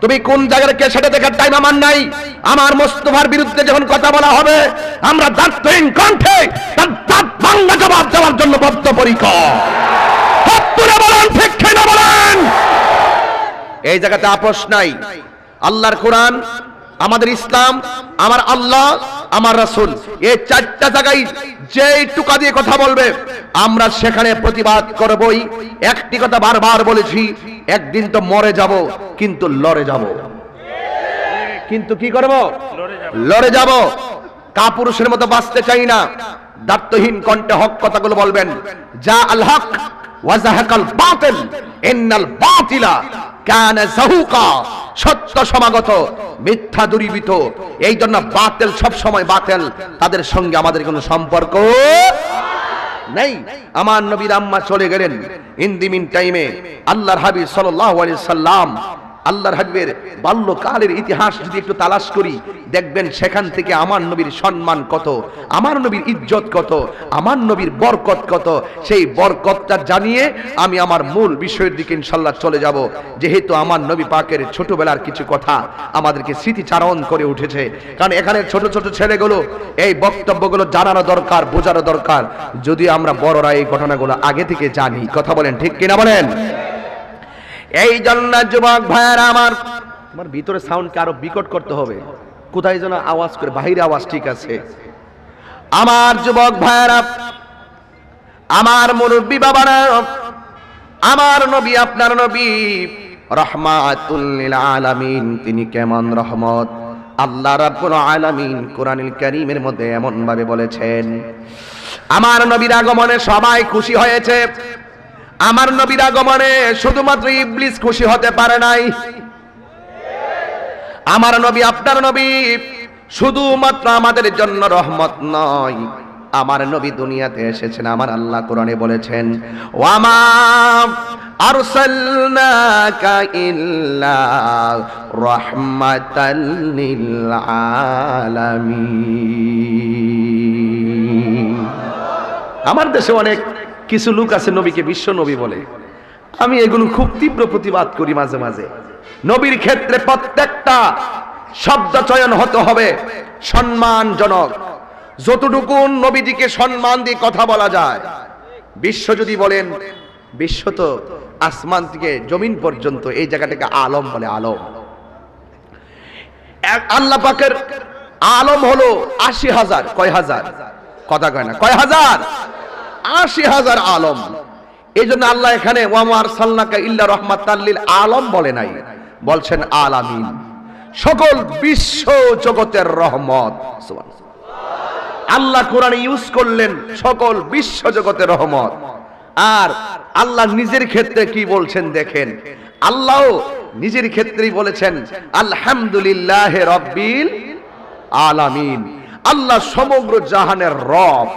তুমি কোন জায়গায় কে সেটা দেখার টাইম আমার নাই। আমার মোস্তফার বিরুদ্ধে যখন কথা বলা হবে, আমরা দাঁতহীন কণ্ঠে তার দাঁত ভাঙা জবাব দেওয়ার জন্য বদ্ধপরিকর। হাত তুলে বলেন ঠিক কিনা বলেন? এই জায়গাতে আপোষ নাই। আল্লাহর কোরআন, আমাদের ইসলাম, আমার আল্লাহ, আমার রাসূল, এই 4টা জায়গায় যেই টুকা দিয়ে কথা বলবে আমরা সেখানে প্রতিবাদ করবই। একটি কথা বারবার বলেছি, একদিন তো মরে যাব, কিন্তু লড়ে যাব। কিন্তু কি করব? লড়ে যাব। কাপুরুষের মতো বাঁচতে চাই না। দায়িত্বহীন কণ্ঠে হক কথাগুলো বলবেন। যা আল হক ওয়া যাহাকাল বাতিল ইন্নাল বাতিলা কানা যাহুকা। সত্য সমাগত, মিথ্যা দূরীভূত। এই জন্য বাতিল সব সময় বাতিল, তাদের সঙ্গে আমাদের কোনো সম্পর্ক নেই। আমার নবীর আম্মা চলে গেলেন। ইন দি মিন টাইমে আল্লাহর হাবিব সাল্লাল্লাহু আলাইহি সাল্লাম, আল্লাহর হাবিবের বাল্যকালের ইতিহাস যদি একটু তালাশ করি, দেখবেন সেখান থেকে আমার নবীর সম্মান কত, আমার নবীর ইজ্জত কত, আমার নবীর বরকত কত। সেই বরকতটা জানিয়ে আমি আমার মূল বিষয়ের দিকে ইনশাআল্লাহ চলে যাব। যেহেতু আমার নবী পাকের ছোটবেলার কিছু কথা আমাদেরকে স্মৃতিচারণ করে উঠেছে, কারণ এখানে ছোট ছোট ছেলেগুলো এই বক্তব্যগুলো জানানো দরকার, বোঝানো দরকার, যদি আমরা বড়রা এই ঘটনাগুলো আগে থেকে জানি। কথা বলেন ঠিক কিনা বলেন? এই জন্য যুবক ভাইয়েরা আমার ভিতরে সাউন্ডকে আরো বিকট করতে হবে, কোথায় যেন আওয়াজ করে, বাহিরে আওয়াজ ঠিক আছে। আমার যুবক ভাইয়েরা, আমার মুরব্বী বাবারা, আমার নবী, আপনার নবী রাহমাতুল লিল আলামিন, তিনি কেমন রহমত। আল্লাহ রাব্বুল আলামিন কোরআনুল কারীমের মধ্যে এমন ভাবে বলেছেন, আমার নবীর আগমনে সবাই খুশি হয়েছে। আমার নবীর আগমনে শুধুমাত্র ইবলিস খুশি হতে পারে নাই। আমার নবী, আপনার নবী শুধুমাত্র আমাদের জন্য রহমত নয়, আমার নবী দুনিয়াতে এসেছেন, আমার আল্লাহ কোরআনে বলেছেন, ওয়ামা আরসালনাকা ইল্লা রাহমাতাল লিল আলামিন। আমার দেশে অনেক কিছু লোক আছে নবীকে বিশ্ব নবী বলে, আমি এগুলো খুব তীব্র প্রতিবাদ করি মাঝে মাঝে। নবীর ক্ষেত্রে প্রত্যেকটা শব্দ চয়ন হতে হবে সম্মানজনক, যতটুকু নবীজিকে সম্মান দিয়ে কথা বলা যায়। বিশ্ব যদি বলেন, বিশ্ব তো আসমান থেকে জমিন পর্যন্ত, এই জায়গাটাকে আলম বলে, আলম। আল্লাহ পাকের আলম হলো ৮০,০০০, কয় হাজার, কথা কয় না, কয় হাজার, ৮০,০০০ আলম। এই জন্য আল্লাহ এখানে ওয়ামা আরসালনাকা ইল্লা রাহমাতাল লিল আলম বলে নাই, বলছেন আলামিন, সকল বিশ্ব জগতের রহমত। আল্লাহ কোরআনে ইউজ করলেন সকল বিশ্ব জগতের রহমত। আর আল্লাহ নিজের ক্ষেত্রে কি বলছেন দেখেন, আল্লাহ নিজের ক্ষেত্রেই বলেছেন আলহামদুলিল্লাহ রাব্বিল আলামিন। আল্লাহ সমগ্র জাহানের রব,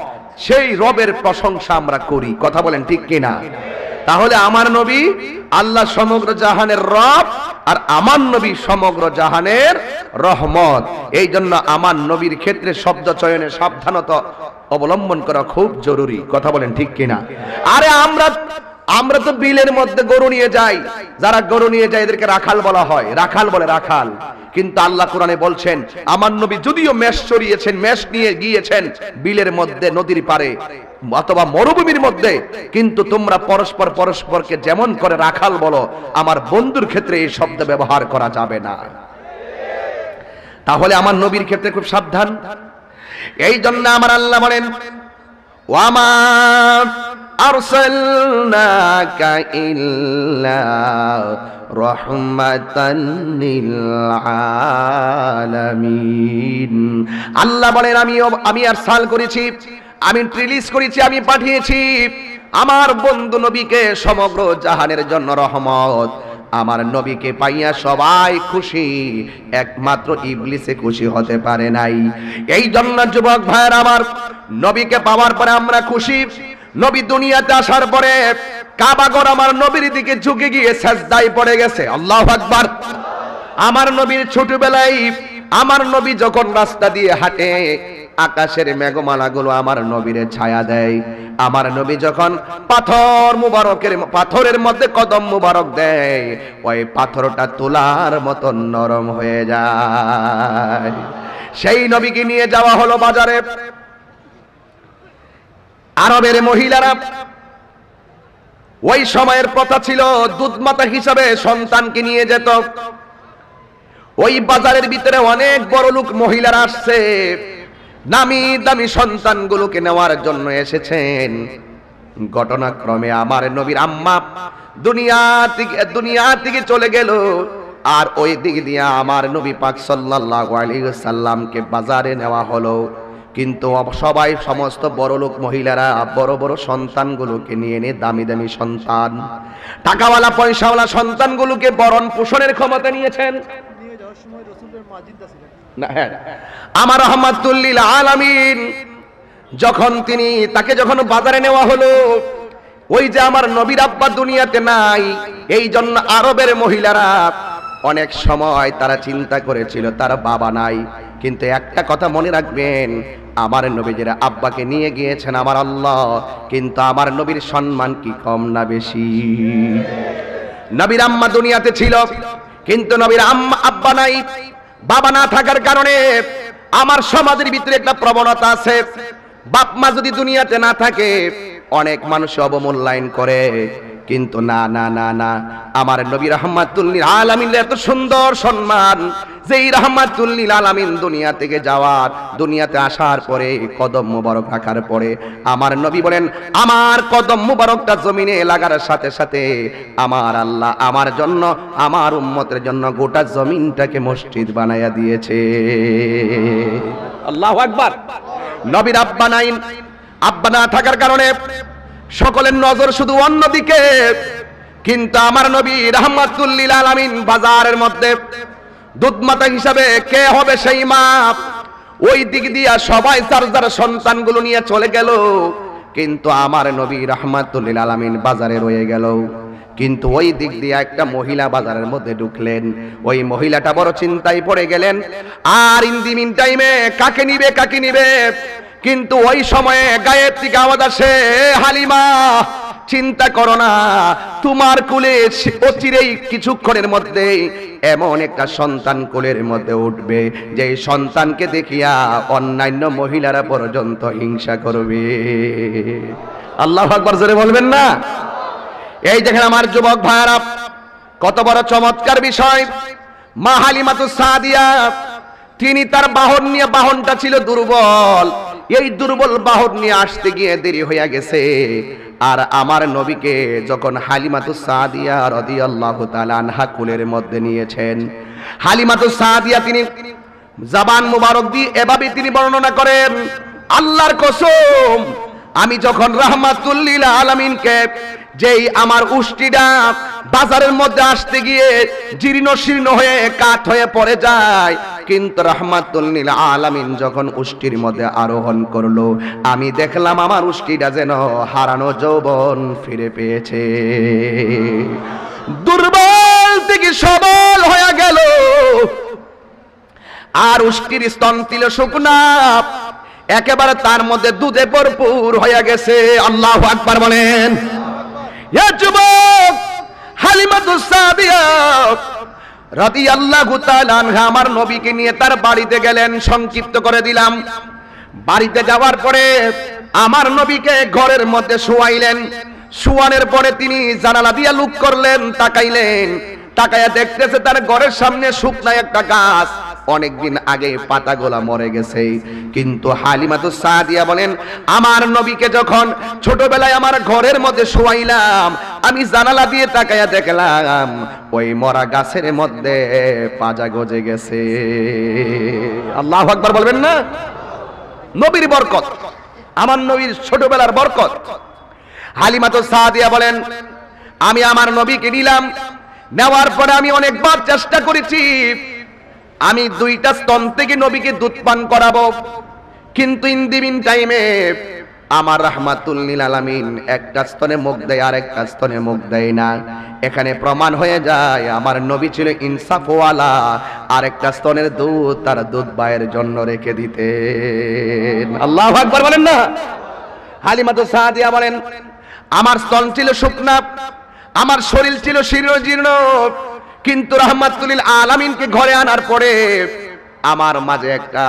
সেই রবের প্রশংসা আমরা করি। কথা বলেন ঠিক কিনা? তাহলে আমার নবী আল্লাহ সমগ্র জাহানের রব, আর আমার নবী সমগ্র জাহানের রহমত। এই জন্য আমার নবীর ক্ষেত্রে শব্দ চয়নে সাবধানতা অবলম্বন করা খুব জরুরি। কথা বলেন ঠিক কিনা? আরে আমরা তো বিলের মধ্যে গরু নিয়ে যাই, যারা গরু নিয়ে যায় এদেরকে রাখাল বলা হয়, রাখাল বলে, রাখাল। কিন্তু আল্লাহ কোরআনে বলছেন আমার নবী যদিও মেষ চড়িয়েছেন, মেষ নিয়ে গিয়েছেন বিলের মধ্যে, নদীর পারে অথবা মরুভূমির মধ্যে, কিন্তু তোমরা পরস্পর পরস্পরকে যেমন করে রাখাল বলো, আমার বন্ধুর ক্ষেত্রে এই শব্দ ব্যবহার করা যাবে না। তাহলে আমার নবীর ক্ষেত্রে খুব সাবধান। এই জন্য আমার আল্লাহ বলেন ওয়ামা আরসালনাকা ইল্লা রাহমাতাল লিল আলামিন। আল্লাহ বলেন আমি আরসাল করেছি, আমি রিলিজ করেছি, আমি পাঠিয়েছি আমার বন্ধু নবীকে সমগ্র জাহানের জন্য রহমত। আমার নবীকে পাইয়া সবাই খুশি, একমাত্র ইবলিসে খুশি হতে পারে নাই। এই জন্য যুবক ভাইয়ের আমার, নবীকে পাওয়ার পরে আমরা খুশি। নবী দুনিয়াতে আসার পরে কাবাঘর আমার নবীর দিকে ঝুঁকে গিয়ে সাজদায় পড়ে গেছে। আল্লাহু আকবার। আমার নবীর ছোটবেলায় আমার নবী যখন রাস্তা দিয়ে হাঁটে, আকাশের মেঘমালাগুলো আমার নবীরে ছায়া দেয়। আমার নবী যখন পাথরের মধ্যে কদম মুবারক দেয়, ওই পাথরটা তুলার মতো নরম হয়ে যায়। সেই নবীকে নিয়ে যাওয়া হলো বাজারে। আরবের মহিলারা, ওই সময়ের প্রথা ছিল দুধমাতা হিসাবে সন্তানকে নিয়ে যেত। ওই বাজারের ভিতরে অনেক বড় লোক মহিলারা আসছে, নামি দামি সন্তানগুলোকে নেওয়ার জন্য এসেছেন। ঘটনাক্রমে আমার নবীর আম্মা দুনিয়া থেকে চলে গেল, আর ওই দিক দিয়ে আমার নবী পাক সাল্লাল্লাহু আলাইহি ওয়াসাল্লামকে বাজারে নেওয়া হলো। কিন্তু সবাই সমস্ত বড়লোক মহিলারা বড় বড় সন্তানগুলোকে নিয়ে এনে দামি দামি সন্তান, টাকাওয়ালা পয়সাওয়ালা সন্তানগুলোকে বরণ পোষণের ক্ষমতা নিয়েছেন। আমার রাহমাতুল লিল আলামিন যখন তাকে যখন বাজারে নেওয়া হলো, ওই যে আমার নবীর আব্বা দুনিয়াতে নাই, এই জন্য আরবের মহিলারা অনেক সময় তারা চিন্তা করেছিল তার বাবা নাই। কিন্তু একটা কথা মনে রাখবেন, আমার নবী যারা আব্বাকে নিয়ে গিয়েছেন আমার আল্লাহ, কিন্তু আমার নবীর সম্মান কি কম না বেশি? নবীর আম্মা দুনিয়াতে ছিল, কিন্তু নবীর আব্বা নাই। বাবা না থাকার কারণে আমার সমাজের ভিতরে একটা প্রবণতা আছে, বাপ মা যদি দুনিয়াতে না থাকে অনেক মানুষ অবমূল্যায়ন করে। কিন্তু না না না না, আমার নবী রাহমাতুল লিল আলামিন এত সুন্দর সম্মান, যেই রাহমাতুল লিল আলামিন দুনিয়া থেকে যাওয়ার, দুনিয়াতে আসার পরে কদম মুবারক রাখার পরে আমার নবী বলেন, আমার কদম মুবারকটা জমিনে লাগার সাথে সাথে আমার আল্লাহ আমার জন্য, আমার উম্মতের জন্য গোটা জমিনটাকে মসজিদ বানায়া দিয়েছে। আল্লাহু আকবার। নবীর আব্বা নাই, আব্বা না থাকার কারণে সকলের নজর শুধু অন্যদিকে, কিন্তু আমার নবী রাহমাতুল লিল আলামিন বাজারের মধ্যে দুধমাতা হিসাবে কে হবে সেই মা, ওই দিক দিয়া সবাই যার যার সন্তানগুলো নিয়ে চলে গেল, কিন্তু আমার নবী রাহমাতুল লিল আলামিন বাজারে রয়ে গেল। কিন্তু ওই দিক দিয়ে একটা মহিলা বাজারের মধ্যে ঢুকলেন, ওই মহিলাটা বড় চিন্তায় পড়ে গেলেন, আর ইন দি মিন টাইমে কাকে নিবে কাকে নিবে। কিন্তু ওই সময়ে গায়েব থেকে আওয়াজ আসে, হালিমা চিন্তা করো না, তোমার কোলে অচিরেই কিছুক্ষণের মধ্যে এমন একটা সন্তান কোলের মধ্যে উঠবে, যে সন্তানকে দেখিয়া অন্যান্য মহিলারা পর্যন্ত হিংসা করবে। আল্লাহু আকবার জোরে বলবেন না? এই দেখেন আমার যুবক ভাইরা, কত বড় চমৎকার বিষয়। মা হালিমাতুস সাদিয়া তিনি তার বাহন নিয়ে, বাহনটা ছিল দুর্বল, এই দুর্বল বাহন নিয়ে আসতে গিয়ে দেরি হয়ে গেছে। আর আমার নবীকে যখন হালিমাতুস সাদিয়া রাদিয়াল্লাহু তাআলা আনহা কোলের মধ্যে নিয়েছেন, হালিমাতুস সাদিয়া তিনি জবান মুবারক দিয়ে এভাবে তিনি বর্ণনা করেন, আল্লাহর কসম, আমি যখন রাহমাতুল লিল আলামিনকে, যেই আমার উষ্টিটা বাজারের মধ্যে আসতে গিয়ে জীর্ণ শীর্ণ হয়ে কাঠ হয়ে পড়ে যায়, কিন্তু রাহমাতুল লিল আলামিন যখন উষ্টির মধ্যে আরোহণ করলো, আমি দেখলাম আমার উষ্টিটা যেন হারানো যৌবন ফিরে পেয়েছে, দুর্বল থেকে সবল হয়ে গেল। আর উষ্টির স্তন ছিল শুকনা, একেবারে তার মধ্যে দুধে ভরপুর হয়ে গেছে। আল্লাহু আকবার বলেন। ইয়া যুবক হালিমাতুস সাদিয়া রাদিয়াল্লাহু তাআলা আনহা আমার নবীকে নিয়ে তার বাড়িতে গেলেন। সংক্ষিপ্ত করে দিলাম, বাড়িতে যাওয়ার পরে আমার নবীকে ঘরের মধ্যে শোয়াইলেন। শোয়ানোর পরে তিনি জানালা দিয়া লুক করলেন, তাকাইলেন, তাকায়া দেখতেছে তার ঘরের সামনে শুকনা একটা গাছ, অনেকদিন আগে পাতাগুলা মরে গেছে। কিন্তু হালিমাতুস সাদিয়া বলেন, আমার নবীকে যখন ছোটবেলায় আমার ঘরের মধ্যে শোয়াইলাম, আমি জানালা দিয়ে তাকায়া দেখলাম ওই মরা গাছের মধ্যে পাজা গজে গেছে। আল্লাহু আকবার বলবেন না? নবীর বরকত, আমার নবীর ছোটবেলার বরকত। হালিমাতুস সাদিয়া বলেন, আমি আমার নবীকে নিলাম, নেওয়ার পরে আমি অনেকবার চেষ্টা করেছি, আমি দুইটা স্তন থেকে নবীকে দুধ পান করাবো, কিন্তু ইন দি মিন টাইমে আমার রাহমাতুল লিল আলামিন একটা স্তনে মুখ দেয় আর একটা স্তনে মুখ দেয় না। এখানে প্রমাণ হয়ে যায় আমার নবী ছিল ইনসাফওয়ালা, আর একটা স্তনের দুধ তার দুধ ভাইয়ের জন্য রেখে দিতেন। আল্লাহু আকবার বলেন না? হালিমাতুস সাদিয়া বলেন, আমার স্তন ছিল শুকনা, আমার শরীর ছিল শীর্ণ জীর্ণ, কিন্তু রাহমাতুল লিল আলামিনকে ঘরে আনার পরে আমার মাঝে একটা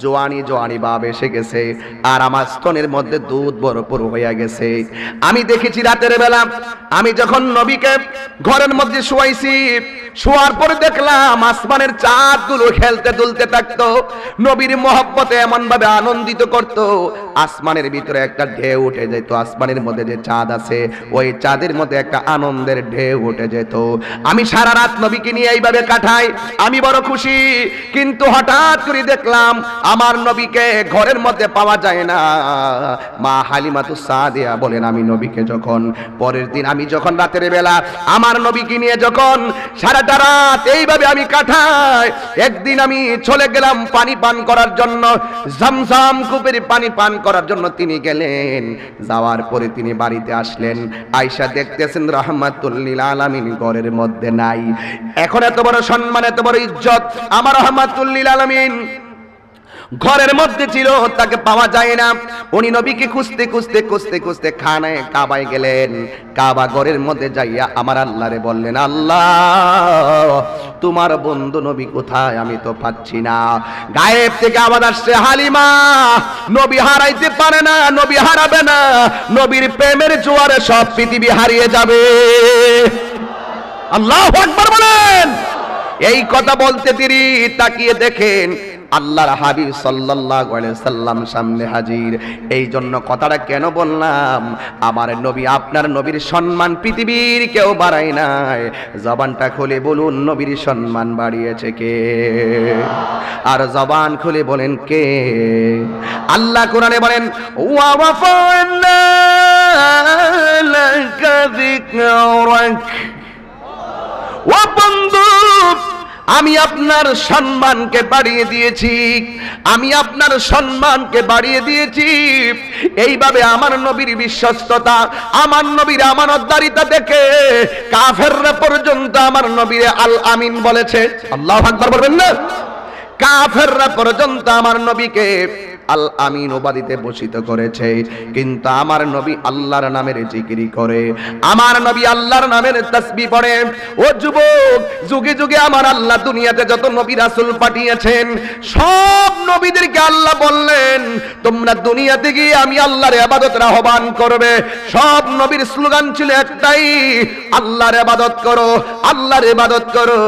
জোয়ানি ভাব এসে গেছে, আর আমার স্তনের মধ্যে দুধ ভরপুর হয়ে গেছে। আমি দেখেছি রাতের বেলা আমি যখন নবীকে ঘরের মধ্যে শোয়াইছি, শোয়ার পরে দেখলাম আসমানের চাঁদগুলো খেলতে দুলতে থাকতো, নবীর মহব্বতে এমন ভাবে আনন্দিত করত, আসমানের ভিতরে একটা ঢেউ উঠে যেত, আসমানের মধ্যে যে চাঁদ আছে ওই চাঁদের মধ্যে একটা আনন্দের ঢেউ উঠে যেত। আমি সারা রাত নবীকে নিয়ে এইভাবে কাটাই, আমি বড় খুশি। কিন্তু কিন্তু হঠাৎ করে দেখলাম আমার নবীকে ঘরের মধ্যে পাওয়া যায় না। মা হালিমাতুস সাদিয়া বলেন, আমি নবীকে যখন পরের দিন আমি যখন রাতের বেলা আমার নবীকে নিয়ে যখন সারাটা রাত এইভাবে আমি কাটাই, একদিন আমি চলে গেলাম পানি পান করার জন্য, zamzam কূপের পানি পান করার জন্য তিনি গেলেন। যাওয়ার পরে তিনি বাড়িতে আসলেন, আয়েশা দেখতেছেন রাহমাতুল লিল আলামিন ঘরের মধ্যে নাই। এখন এত বড় সম্মান, এত বড় ইজ্জত আমার রাহমাতুল লিল আলামিন ঘরের মধ্যে ছিল, তাকে পাওয়া যায় না। উনি নবীকে খুঁজতে খুঁজতে খুঁজতে খুঁজতে খানায় কাবায় গেলেন। কাবা ঘরের মধ্যে যাইয়া আমার আল্লাহরে বললেন, আল্লাহ তোমার বন্ধু নবী কোথায়, আমি তো পাচ্ছি না। গায়েব থেকে আওয়াজ আসছে, হালিমা নবী হারাইতে পারে না, নবী হারাবে না, নবীর প্রেমের জোয়ারে সব পৃথিবী হারিয়ে যাবে। আল্লাহু আকবার বলেন। এই কথা বলতে তিনি তাকিয়ে দেখেন আল্লাহর হাবিব সাল্লাল্লাহু আলাইহি সাল্লাম সামনে হাজির। এই জন্য কথাটা কেন বললাম, আমার নবী আপনার নবীর সম্মান পৃথিবীর কেউ বাড়ায় নাই। জবানটা খুলে বলুন, নবীর সম্মান বাড়িয়েছে কে? আর জবান খুলে বলেন কে? আল্লাহ কোরআনে বলেন, ওয়া ওয়াফা'না লাকা যিকরাক, ও বন্ধু আমি আপনার সম্মানকে বাড়িয়ে দিয়েছি, আমি আপনার সম্মানকে বাড়িয়ে দিয়েছি। এইভাবে আমার নবীর বিশ্বস্ততা, আমার নবীর আমানতদারিতা দেখে কাফেররা পর্যন্ত আমার নবীরে আল আমিন বলেছে। আল্লাহু আকবার বলবেন না? কাফেররা পর্যন্ত আমার নবীকে আল আমিন উপাধিতে ভূষিত করেছে। কিন্তু আমার নবী আল্লাহর নামের জিকিরি করে, আমার নবী আল্লাহর নামের তাসবিহ পড়ে। ও যুবক, যুগে যুগে আমার আল্লাহ দুনিয়াতে যত নবী রাসূল পাঠিয়েছেন, সব নবীদেরকে আল্লাহ বললেন তোমরা দুনিয়াতে গিয়ে আমি আল্লাহর ইবাদতের আহ্বান করবে। সব নবীর স্লোগান ছিল একটাই, আল্লাহর ইবাদত করো, আল্লাহর ইবাদত করো।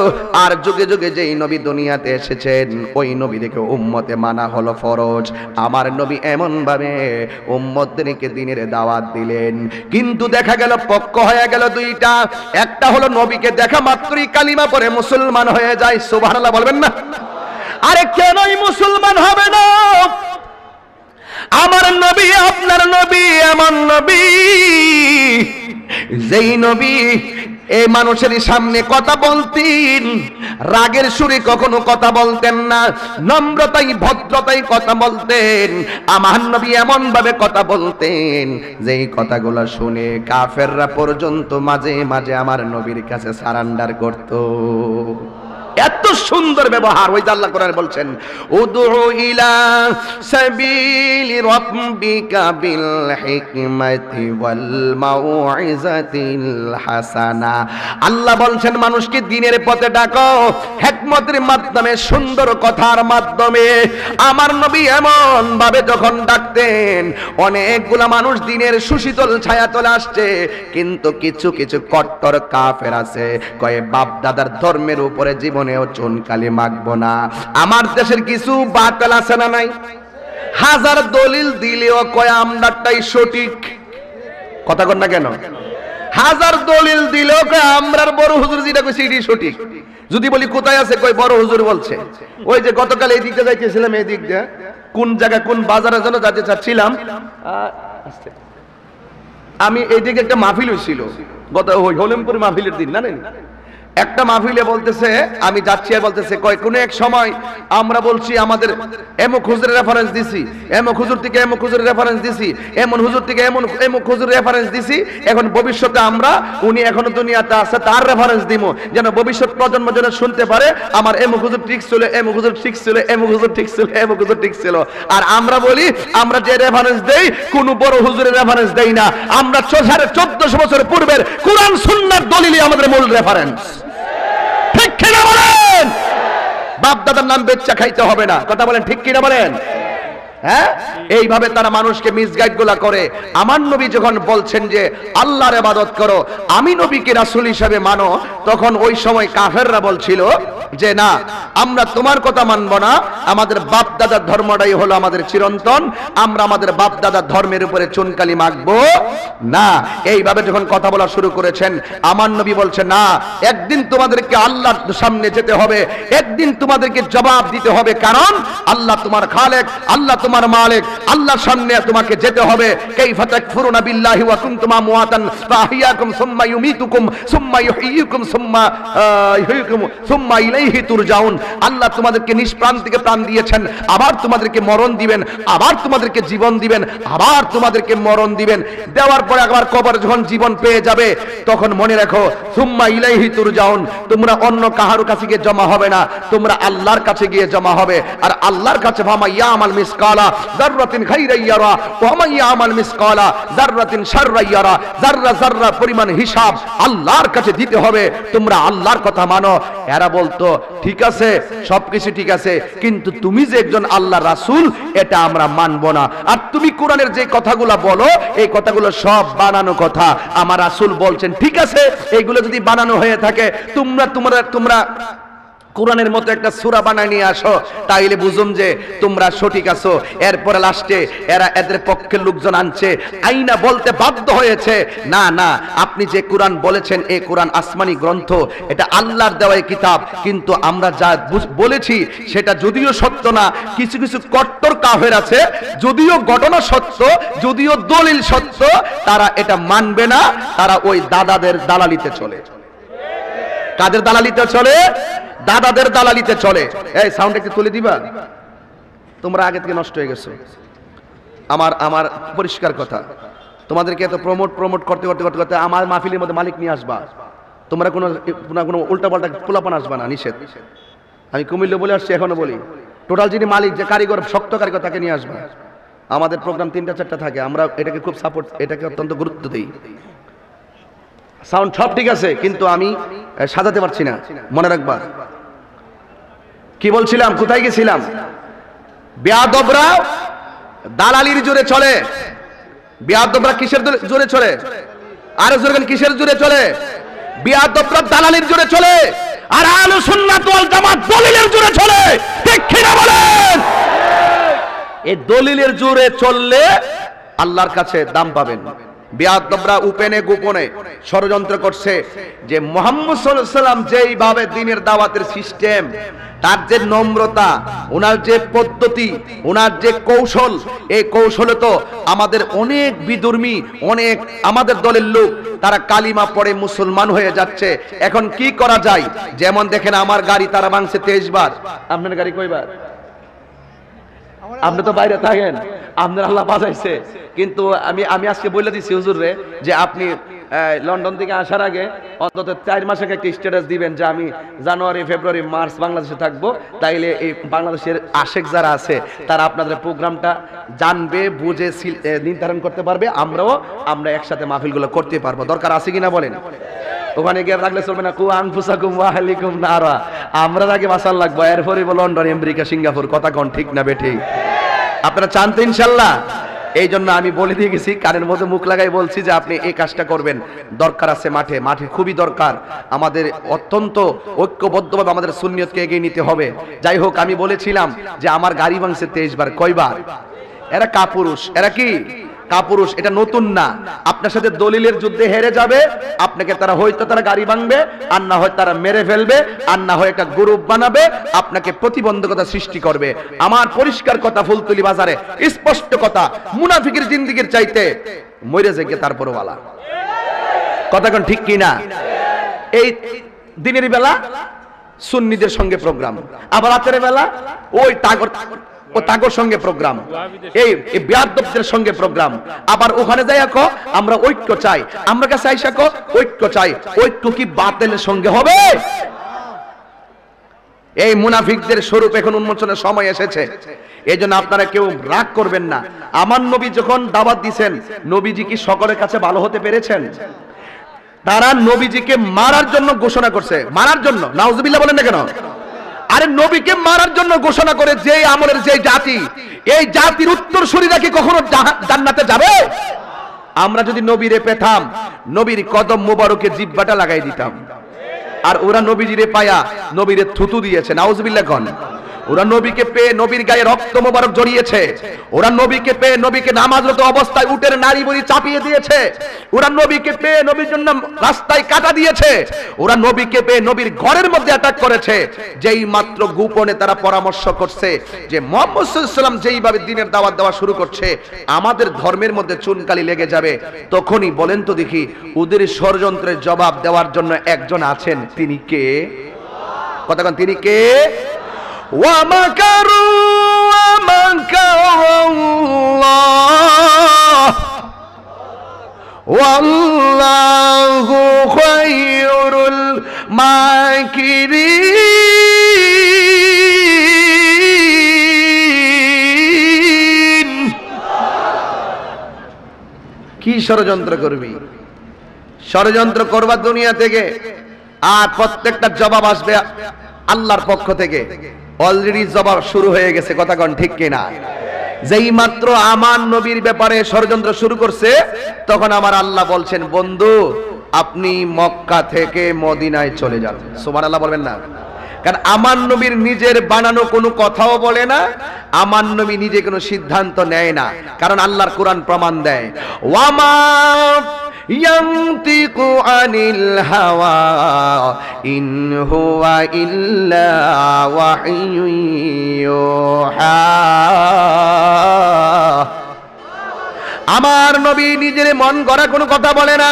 আর যুগে যুগে যেই নবী দুনিয়াতে এসেছেন, ওই নবীদেরকে উম্মতে মানা হলো ফরজ। আমার নবী এমন ভাবে উম্মতদেরকে দ্বীনের দাওয়াত দিলেন, কিন্তু দেখা গেল পক্ষ হয়ে গেল দুইটা। একটা হলো নবীকে দেখা মাত্রই কালিমা পড়ে মুসলমান হয়ে যায়। সুবহানাল্লাহ বলবেন না? আরে কেনই মুসলমান হবে না? আমার নবী আপনার নবী এমন নবী, যেই নবী এই মানুষের সামনে কথা বলতেন, রাগের সুরে কখনো কথা বলতেন না, নম্রতাই ভদ্রতাই কথা বলতেন। আমার নবী এমন ভাবে কথা বলতেন যেই কথাগুলো শুনে কাফেররা পর্যন্ত মাঝে মাঝে আমার নবীর কাছে সারেন্ডার করত। এত সুন্দর ব্যবহার। ওই যে আল্লাহ কোরআনে বলছেন, উদউ ইলা সাবিলি রাব্বিকা বিল হিকমাতি ওয়াল মাউইজাতিল হাসানা। আল্লাহ বলছেন মানুষকে দ্বীনের পথে ডাকো হিকমতের মাধ্যমে, সুন্দর কথার মাধ্যমে। আমার নবী এমন ভাবে যখন ডাকতেন, অনেকগুলা মানুষ দ্বীনের সুশীতল ছায়া চলে আসছে। কিন্তু কিছু কিছু কট্টর কাফের আছে, কয়ে বাপ দাদার ধর্মের উপরে জীবনেও চুনকালি মাখবো না। আমার দেশের কিছু বাতিল আছে না নাই? হাজার দলিল দিলেও কয় আমরাটাই সঠিক। কথা কন না কেন? হাজার দলিল দিলেও কয় আমরার বড় হুজুর যেটা কইছে এটাই সঠিক। যদি বলি কোথায় আছে, কয় বড় হুজুর বলছে। ওই যে গতকাল এই দিকটা যাইতেছিলাম, এই দিক দিয়ে কোন জায়গায় কোন বাজারে যেন যেতে চাচ্ছিলাম, আমি এইদিকে একটা মাহফিল হয়েছিল গত হলিমপুর মাহফিলের দিন, না একটা মাহফিলে বলতেছে, আমি যাচ্ছি আর বলতেছে কয় কোন এক সময় আমরা বলছি আমাদের এমক হুজুরের রেফারেন্স দিছি, এমক হুজুর থেকে এমক হুজুরের রেফারেন্স দিছি, এমন হুজুর থেকে এমক হুজুরের রেফারেন্স দিছি। এখন ভবিষ্যতে আমরা, উনি এখনো দুনিয়াতে আছে, তার রেফারেন্স দিব যেন ভবিষ্যৎ প্রজন্ম যেন শুনতে পারে আমার এমক হুজুর ঠিক ছিল, এমক হুজুর ঠিক ছিল, এমক হুজুর ঠিক ছিল, এমক হুজুর ঠিক ছিল। আর আমরা বলি আমরা যে রেফারেন্স দেই কোন বড় হুজুরের রেফারেন্স দেই না, আমরা 1400 বছর পূর্বের কোরআন সুন্নাহর দলিলই আমাদের মূল রেফারেন্স। ঠিক কিনা বলেন? বাপ দাদার নাম বেচ্চা খাইতে হবে না। কথা বলেন ঠিক কিনা বলেন? হ্যাঁ, এইভাবে তারা মানুষকে মিসগাইড গুলা করে। আমার নবী যখন বলছেন যে আল্লাহর ইবাদত করো, আমি নবীকে রাসূল হিসেবে মানো, তখন ওই সময় কাফেররা বলছিল যে না, আমরা তোমার কথা মানব না, আমাদের বাপ দাদার ধর্মটাই হলো আমাদের চিরন্তন, আমরা আমাদের বাপ দাদার ধর্মের উপরে চুনকালি মাখবো না। এইভাবে যখন কথা বলা শুরু করেছেন, আমার নবী বলছেন না, একদিন তোমাদেরকে আল্লাহর সামনে যেতে হবে, একদিন তোমাদেরকে জবাব দিতে হবে, কারণ আল্লাহ তোমার খালেক, আল্লাহ তোমার মালিক, আল্লাহর সামনে তোমাকে যেতে হবে। কাইফা তাকফুরুনা বিল্লাহি ওয়া কুনতুম আমওয়াতান ফাহিয়াকুম সুম্মা ইউমীতুকুম সুম্মা ইউহয়িকুম সুম্মা ইউহয়িকুম সুম্মা ইলাইহি তুরজাউন। আল্লাহ তোমাদেরকে নিষ্প্রাণ থেকে প্রাণ দিয়েছেন, আবার তোমাদেরকে মরণ দিবেন, আবার তোমাদেরকে জীবন দিবেন, আবার তোমাদেরকে মরণ দিবেন। দেওয়ার পরে একবার কবর যখন জীবন পেয়ে যাবে, তখন মনে রাখো সুম্মা ইলাইহি তুরজাউন, তোমরা অন্য কাহারো কাছে গিয়ে জমা হবে না, তোমরা আল্লাহর কাছে গিয়ে জমা হবে। আর আল্লাহর কাছে ফামা ইয়ামাল মিসকালা যাররাতিন খাইরান ইয়ারা ওয়া মান ইয়ামাল মিসকালা যাররাতিন শাররান ইয়ারা। যাররা যাররা পরিমাণ হিসাব আল্লাহর কাছে দিতে হবে, তোমরা আল্লাহর কথা মানো। এরা বলতো ঠিক আছে, সবকিছু ঠিক আছে, কিন্তু তুমি যে একজন আল্লাহর রাসূল এটা আমরা মানব না। আর তুমি কোরআনের যে কথাগুলো বলো, এই কথাগুলো সব বানানো কথা। আমার রাসূল বলছেন ঠিক আছে, এইগুলো যদি বানানো হয়ে থাকে, তোমরা কোরআনের মতো একটা সূরা বানায় নিয়ে আসো, তাইলে বুঝুম যে তোমরা সঠিক আছো। এরপরে লাস্টে এরা এদের পক্ষের লোকজন আনছে, আইনা বলতে বাধ্য হয়েছে না না, আপনি যে কোরআন বলেছেন এই কোরআন আসমানি গ্রন্থ, এটা আল্লাহর দেওয়াই কিতাব, কিন্তু আমরা যা বলেছি সেটা যদিও সত্য না, কিছু কিছু কট্টর কাফের আছে, যদিও ঘটনা সত্য, যদিও দলিল সত্য, তারা এটা মানবে না, তারা ওই দাদাদের দালালিতে চলে। কাদের দালালিতে চলে? দাদাদের দালালিতে চলে। এই সাউন্ড একটু তুলে দিবা, তোমরা আগে থেকে নষ্ট হয়ে গেছো। আমার পরিষ্কার কথা, তোমাদেরকে এত প্রমোট করতে করতে করতে করতে আমার মাহফিলের মধ্যে মালিক নিয়ে আসবা, তোমরা কোনো উল্টাপাল্টা পোলাপান আসবা না, নিষেধ। আমি কুমিল্লা বলে আসছি, এখনো বলি, টোটাল যিনি মালিক, যে কারিগর, শক্ত কারিগর, তাকে নিয়ে আসবা। আমাদের প্রোগ্রাম 3টা 4টা থাকে, আমরা এটাকে খুব সাপোর্ট, এটাকে অত্যন্ত গুরুত্ব দিই। সাউন্ড সব ঠিক আছে, কিন্তু আমি সাজাতে পারছি না, মনে রাখবা। কি বলছিলাম, কোথায় গেছিলাম? বেয়াদবরা দালালির জোরে চলে। বেয়াদবরা কিসের জোরে চলে? আরো জোরে, কিসের জোরে চলে? বেয়াদবরা দালালির জোরে চলে, আর আহলুস সুন্নাত ওয়াল জামাত দলিলের জোরে চলে। ঠিক কি না বলেন? এই দলিলের জোরে চললে আল্লাহর কাছে দাম পাবেন। বেয়াদবরা উপেনে গোপনে ষড়যন্ত্র করছে যে মুহাম্মদ সাল্লাল্লাহু আলাইহি ওয়াসাল্লাম যেইভাবে দ্বীনের দাওয়াতের সিস্টেম, তার যে নম্রতা, ওনার যে পদ্ধতি, ওনার যে কৌশল, এই কৌশলে তো আমাদের অনেক বিধর্মী, অনেক আমাদের দলের লোক তারা কালিমা পড়ে মুসলমান হয়ে যাচ্ছে। এখন কি করা যায়? যেমন দেখেন, আমার গাড়ি তারা ভাঙছে 23 বার। আপনার গাড়ি কয়বার? আপনি তো বাইরে থাকেন, আপনার আল্লাহ বাঁচাইছে। কিন্তু আমি আজকে বলে দিচ্ছি হুজুরে যে আপনি লন্ডন থেকে আসার আগে অন্তত 4 মাস আগে একটা স্ট্যাটাস দিবেন যে আমি জানুয়ারি, ফেব্রুয়ারি, মার্চ বাংলাদেশে থাকবো। তাইলে এই বাংলাদেশের আশেক যারা আছে তারা আপনাদের প্রোগ্রামটা জানবে, বুঝে নির্ধারণ করতে পারবে, আমরা একসাথে মাহফিলগুলো করতে পারবো। দরকার আছে কিনা বলেন? ওখানে গিয়ে রাখলে চলবে না, কু আনফুসাকুম ওয়া আহলিকুম নারা, আমরা আগে বাঁচার লাগবো, এরপরে লন্ডন, আমেরিকা, সিঙ্গাপুর। কথা কোন ঠিক না বেঠিক? আপনারা চান তো ইনশাল্লাহ? এই জন্য আমি বলে দিয়ে গেছি, কানের মধ্যে মুখ লাগাই বলছি যে আপনি এই কাজটা করবেন। দরকার আছে মাঠে খুবই দরকার। আমাদের অত্যন্ত ঐক্যবদ্ধভাবে আমাদের সুন্নিয়তকে এগিয়ে নিতে হবে। যাই হোক, আমি বলেছিলাম যে আমার গাড়ি ভাঙছে 23 বার। কয়বার? এরা কাপুরুষ। এরা কি কাপুরুষ? এটা নতুন না। আপনার সাথে দলিলের যুদ্ধে হেরে যাবে, আপনাকে তারা হয়তো তারা গাড়ি ভাঙবে, আর না হয় তারা মেরে ফেলবে, আর না হয় একটা গ্রুপ বানাবে, আপনাকে প্রতিবন্ধকতা সৃষ্টি করবে। আমার পরিষ্কার কথা, ফুলতলি বাজারে স্পষ্ট কথা, মুনাফিকের জিন্দেগির চাইতে মরে জেগে তারপরও ওয়ালা। কথা কোন ঠিক কি না? এই দিনের বেলা সুন্নিদের সঙ্গে প্রোগ্রাম, আবার রাতের বেলা ওই তাগর সঙ্গে প্রোগ্রাম, এই বেয়াদবদের সঙ্গে প্রোগ্রাম। আবার ওখানে যাই আমরা ঐক্য চাই, আমরা কাছে আইসা ঐক্য চাই। ঐক্য কি বাতিলের সঙ্গে হবে? এই মুনাফিকদের স্বরূপ এখন উন্মোচনের সময় এসেছে। এই জন্য আপনারা কেউ রাগ করবেন না। আমার নবী যখন দাওয়াত দিয়েছেন, নবীজি কি সকলের কাছে ভালো হতে পেরেছেন? তারা নবীজিকে মারার জন্য ঘোষণা করছে, মারার জন্য। নাউজুবিল্লাহ বলেন না কেন? আর আরে নবীকে মারার জন্য ঘোষণা করে যে আমলের যে জাতি, এই জাতির উত্তরসূরিরা কি কখনো জান্নাতে যাবে? আমরা যদি নবীরে পেতাম, নবীর কদম মোবারকে জিহ্বাটা লাগাই দিতাম। আর ওরা নবীজিরে পায়া নবীরে থুতু দিয়েছে, নাউজুবিল্লাহ কোন। ওরা নবীকে পেয়ে নবীর গায়ে রক্ত মোবারক জড়িয়েছে। ওরা নবীকে পেয়ে নবীকে নামাজরত অবস্থায় উটের নাড়ি বুড়ি চাপিয়ে দিয়েছে। ওরা নবীকে পেয়ে নবীর জন্য রাস্তায় কাটা দিয়েছে। ওরা নবীকে পেয়ে নবীর ঘরের মধ্যে অ্যাটাক করেছে। যেই মাত্র গোপনে তারা পরামর্শ করছে যে মুহাম্মদ সাল্লাল্লাহু আলাইহি ওয়াসাল্লাম যেইভাবে দ্বীনের দাওয়াত দেওয়া শুরু করছে, আমাদের ধর্মের মধ্যে চুনকালি লেগে যাবে। তখনই বলেন তো দেখি, ওদের ষড়যন্ত্রের জবাব দেওয়ার জন্য একজন আছেন, তিনি কে? কতক্ষণ তিনি কে? وَمَكَرُوا وَمَكَرَ اللَّهُ وَاللَّهُ خَيْرُ الْمَاكِرِينَ। কি ষড়যন্ত্র করবি? ষড়যন্ত্র করবা দুনিয়া থেকে, আর প্রত্যেকটা জবাব আসবে আল্লাহর পক্ষ থেকে। অলরেডি জবাব শুরু হয়ে গেছে, কথা কোন ঠিক কিনা? যেই মাত্র আমার নবীর ব্যাপারে ষড়যন্ত্র শুরু করছে, তখন আমার আল্লাহ বলছেন, বন্ধু আপনি মক্কা থেকে মদিনায় চলে যান। সুবহানাল্লাহ বলবেন না? কারণ আমার নবীর নিজের বানানো কোনো কথাও বলে না, আমার নবী নিজে কোনো সিদ্ধান্ত নেয় না, কারণ আল্লাহর কোরআন প্রমাণ দেয়, ওয়ামা ইয়ানতিকু আনিল হাওয়া ইন হুয়া ইল্লা ওয়াহয়ু ইউহা। আমার নবী নিজের মন গড়া কোনো কথা বলে না।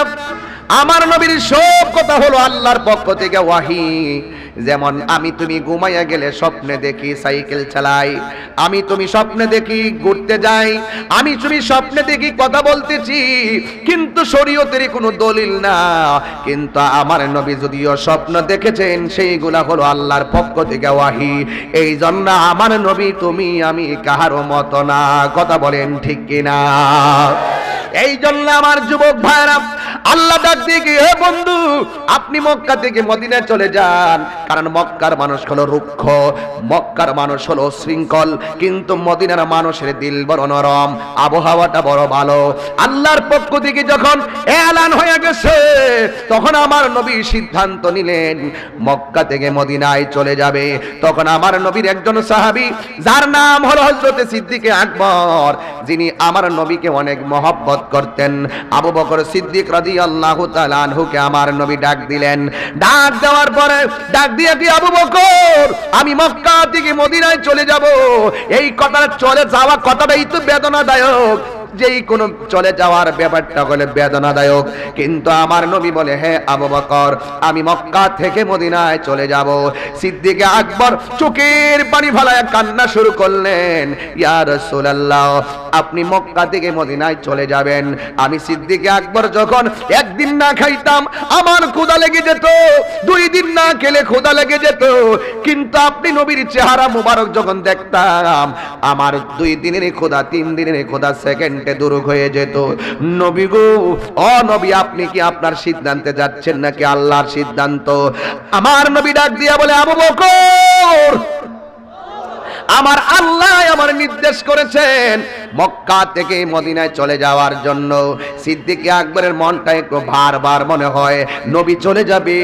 আমার নবীর সব কথা হলো আল্লাহর পক্ষ থেকে ওয়াহি। যেমন আমি তুমি ঘুমাইয়া গেলে স্বপ্নে দেখি সাইকেল চালাই, আমি তুমি স্বপ্নে দেখি ঘুরতে যাই, আমি তুমি স্বপ্নে দেখি কথা বলতেছি, কিন্তু শরীয়তের কোনো দলিল না। কিন্তু আমার নবী যদিও স্বপ্ন দেখেছেন, সেইগুলা হলো আল্লাহর পক্ষ থেকে ওয়াহি। এই জন্য আমার নবী তুমি আমি কাহারও মত না, কথা বলেন ঠিক কিনা? এই জন্য আমার যুবক ভাইরা, আল্লাহ ডাক দিয়ে, হে বন্ধু আপনি মক্কা থেকে মদিনায় চলে যান। কারণ মক্কার মানুষ হলো রুক্ষ, মক্কার মানুষ হলো শৃঙ্খল, কিন্তু মদিনার মানুষের দিল বড় নরম, আবহাওয়াটা বড় ভালো। আল্লাহর পক্ষ থেকে যখন এলান হয়ে গেছে, তখন আমার নবী সিদ্ধান্ত নিলেন মক্কা থেকে মদিনায় চলে যাবে। তখন আমার নবীর একজন সাহাবী, যার নাম হলো হযরত সিদ্দিক আকবর, যিনি আমার নবীকে অনেক মহব্বত করতেন, আবু বকর সিদ্দিক রাদিয়াল্লাহু তাআলা আনহুকে আমার নবী ডাক দিলেন। ডাক দেওয়ার পরে ডাক দিয়ে কি, আবু বকর আমি মক্কা থেকে মদিনায় চলে যাব। এই কথা চলে যাওয়া কথাটাই তো বেদনাদায়ক, যেই কোন চলে যাওয়ার ব্যাপারটা হলে বেদনাদায়ক। কিন্তু আমার নবী বলে, হে আবু বকর আমি মক্কা থেকে মদিনায় চলে যাব। সিদ্দিক আকবর চোখের পানি ফেলায় কান্না শুরু করলেন, ইয়া রাসূলুল্লাহ আপনি মক্কা থেকে মদিনায় চলে যাবেন, আমি সিদ্দিক আকবর যখন একদিন না খাইতাম আমার ক্ষুধা লেগে যেত, 2 দিন না খেলে ক্ষুধা লেগে যেত, কিন্তু আপনি নবীর চেহারা মুবারক যখন দেখতাম, আমার 2 দিনের ক্ষুধা 3 দিনের ক্ষুধা সেকেন্ডে দূর হয়ে যেত। নবী গো, ও নবী আপনি কি আপনার সিদ্ধান্তে যাচ্ছেন নাকি আল্লাহর সিদ্ধান্ত? আমার নবী ডাক দিয়া বলে, আবু বকর আমার আল্লাহ আমার নির্দেশ করেছেন মক্কা থেকে মদিনায় চলে যাওয়ার জন্য। সিদ্দিক আকবরের মনটা একটু ভার মনে হয়, নবী চলে যাবে,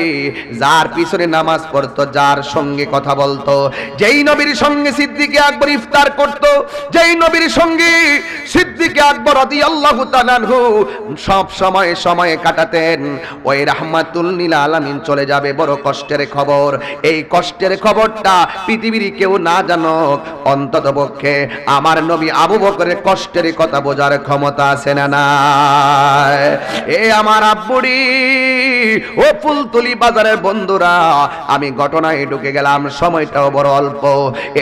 যার পিছনে নামাজ পড়তো, যার সঙ্গে কথা বলতো, যেই নবীর সঙ্গে সিদ্দিক আকবর ইফতার করত, যেই নবীর সঙ্গে সিদ্দিক আকবর রাদিয়াল্লাহু তাআলা আনহু সব সময় কাটাতেন, ওই রাহমাতুল লিল আলামিন চলে যাবে, বড় কষ্টের খবর। এই কষ্টের খবরটা পৃথিবীর কেউ না জানুক, অন্ততপক্ষে আমার নবী আবু বকরের কষ্টের কথা বোঝার ক্ষমতা আছে না নাই? এ আমার আব্বুরি, ও ফুলতলি বাজারের বন্ধুরা, আমি ঘটনায় ঢুকে গেলাম, সময়টাও বড় অল্প।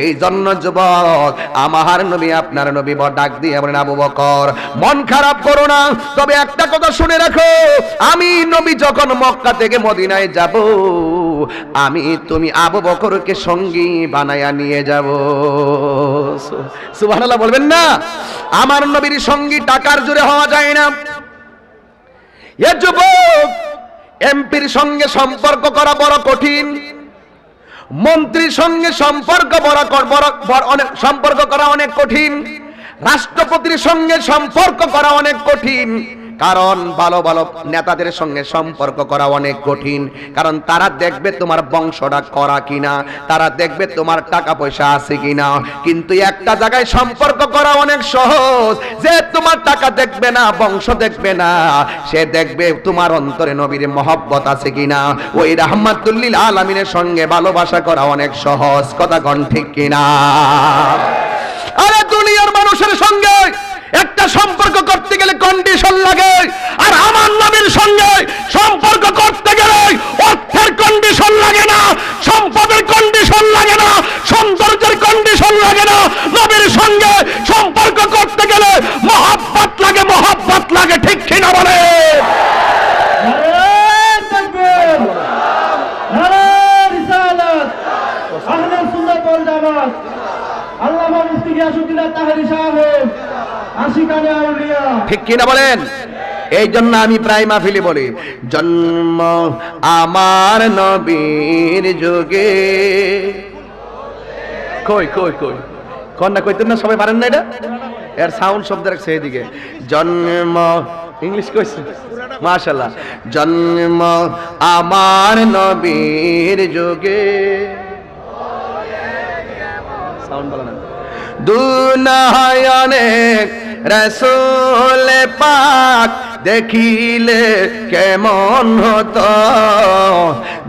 এই জন্য যুবক আমার নবী আপনার নবী ডাক দিয়ে বলেন, আবু বকর মন খারাপ করো না, তবে একটা কথা শুনে রাখো, আমি নবী যখন মক্কা থেকে মদিনায় যাব, আমি তুমি আবু বকরকে সঙ্গী বানায়া নিয়ে যাব। সুবহানাল্লাহ বলবেন না? আমার নবীর সঙ্গী টাকার জোরে হওয়া যায় না। এ যুবক, এমপির সঙ্গে সম্পর্ক করা বড় কঠিন, মন্ত্রীর সঙ্গে সম্পর্ক সম্পর্ক করা অনেক কঠিন, রাষ্ট্রপতির সঙ্গে সম্পর্ক করা অনেক কঠিন, কারণ ভালো ভালো নেতাদের সঙ্গে সম্পর্ক করা অনেক কঠিন, কারণ তারা দেখবে তোমার বংশটা করা কিনা, তারা দেখবে তোমার টাকা পয়সা আছে কিনা। কিন্তু একটা জায়গায় সম্পর্ক করা অনেক সহজ, যে তোমার টাকা দেখবে না, বংশ দেখবে না, সে দেখবে তোমার অন্তরে নবীর মহব্বত আছে কিনা। ওই রাহমাতুল লিল আলামিনের সঙ্গে ভালোবাসা করা অনেক সহজ, কথা কোন ঠিক কিনা? আরে দুনিয়ার মানুষের সঙ্গে একটা সম্পর্ক করতে গেলে কন্ডিশন লাগে, আর আমার নবীর সঙ্গে সম্পর্ক করতে গেলে অর্থের কন্ডিশন লাগে না, সম্পদের কন্ডিশন লাগে না, সৌন্দর্যের কন্ডিশন লাগে না। নবীর সঙ্গে সম্পর্ক করতে গেলে মহব্বত লাগে, মহব্বত লাগে, ঠিক কিনা বলে? ঠিক কিনা বলেন? এই জন্য আমি প্রায় মাহফিলে বলি, জন্ম আমার নবীর যুগে। কই কই কই কন্যা কইতেন না, সবাই পারেন না এটা? এর সাউন্ড শব্দ রাখছে এদিকে। জন্ম ইংলিশ কইছে, মাশাআল্লাহ। জন্ম আমার নবীর যুগে, সাউন্ড বলা না। দুনয়নে রাসূল পাক দেখিলে কেমন হতো,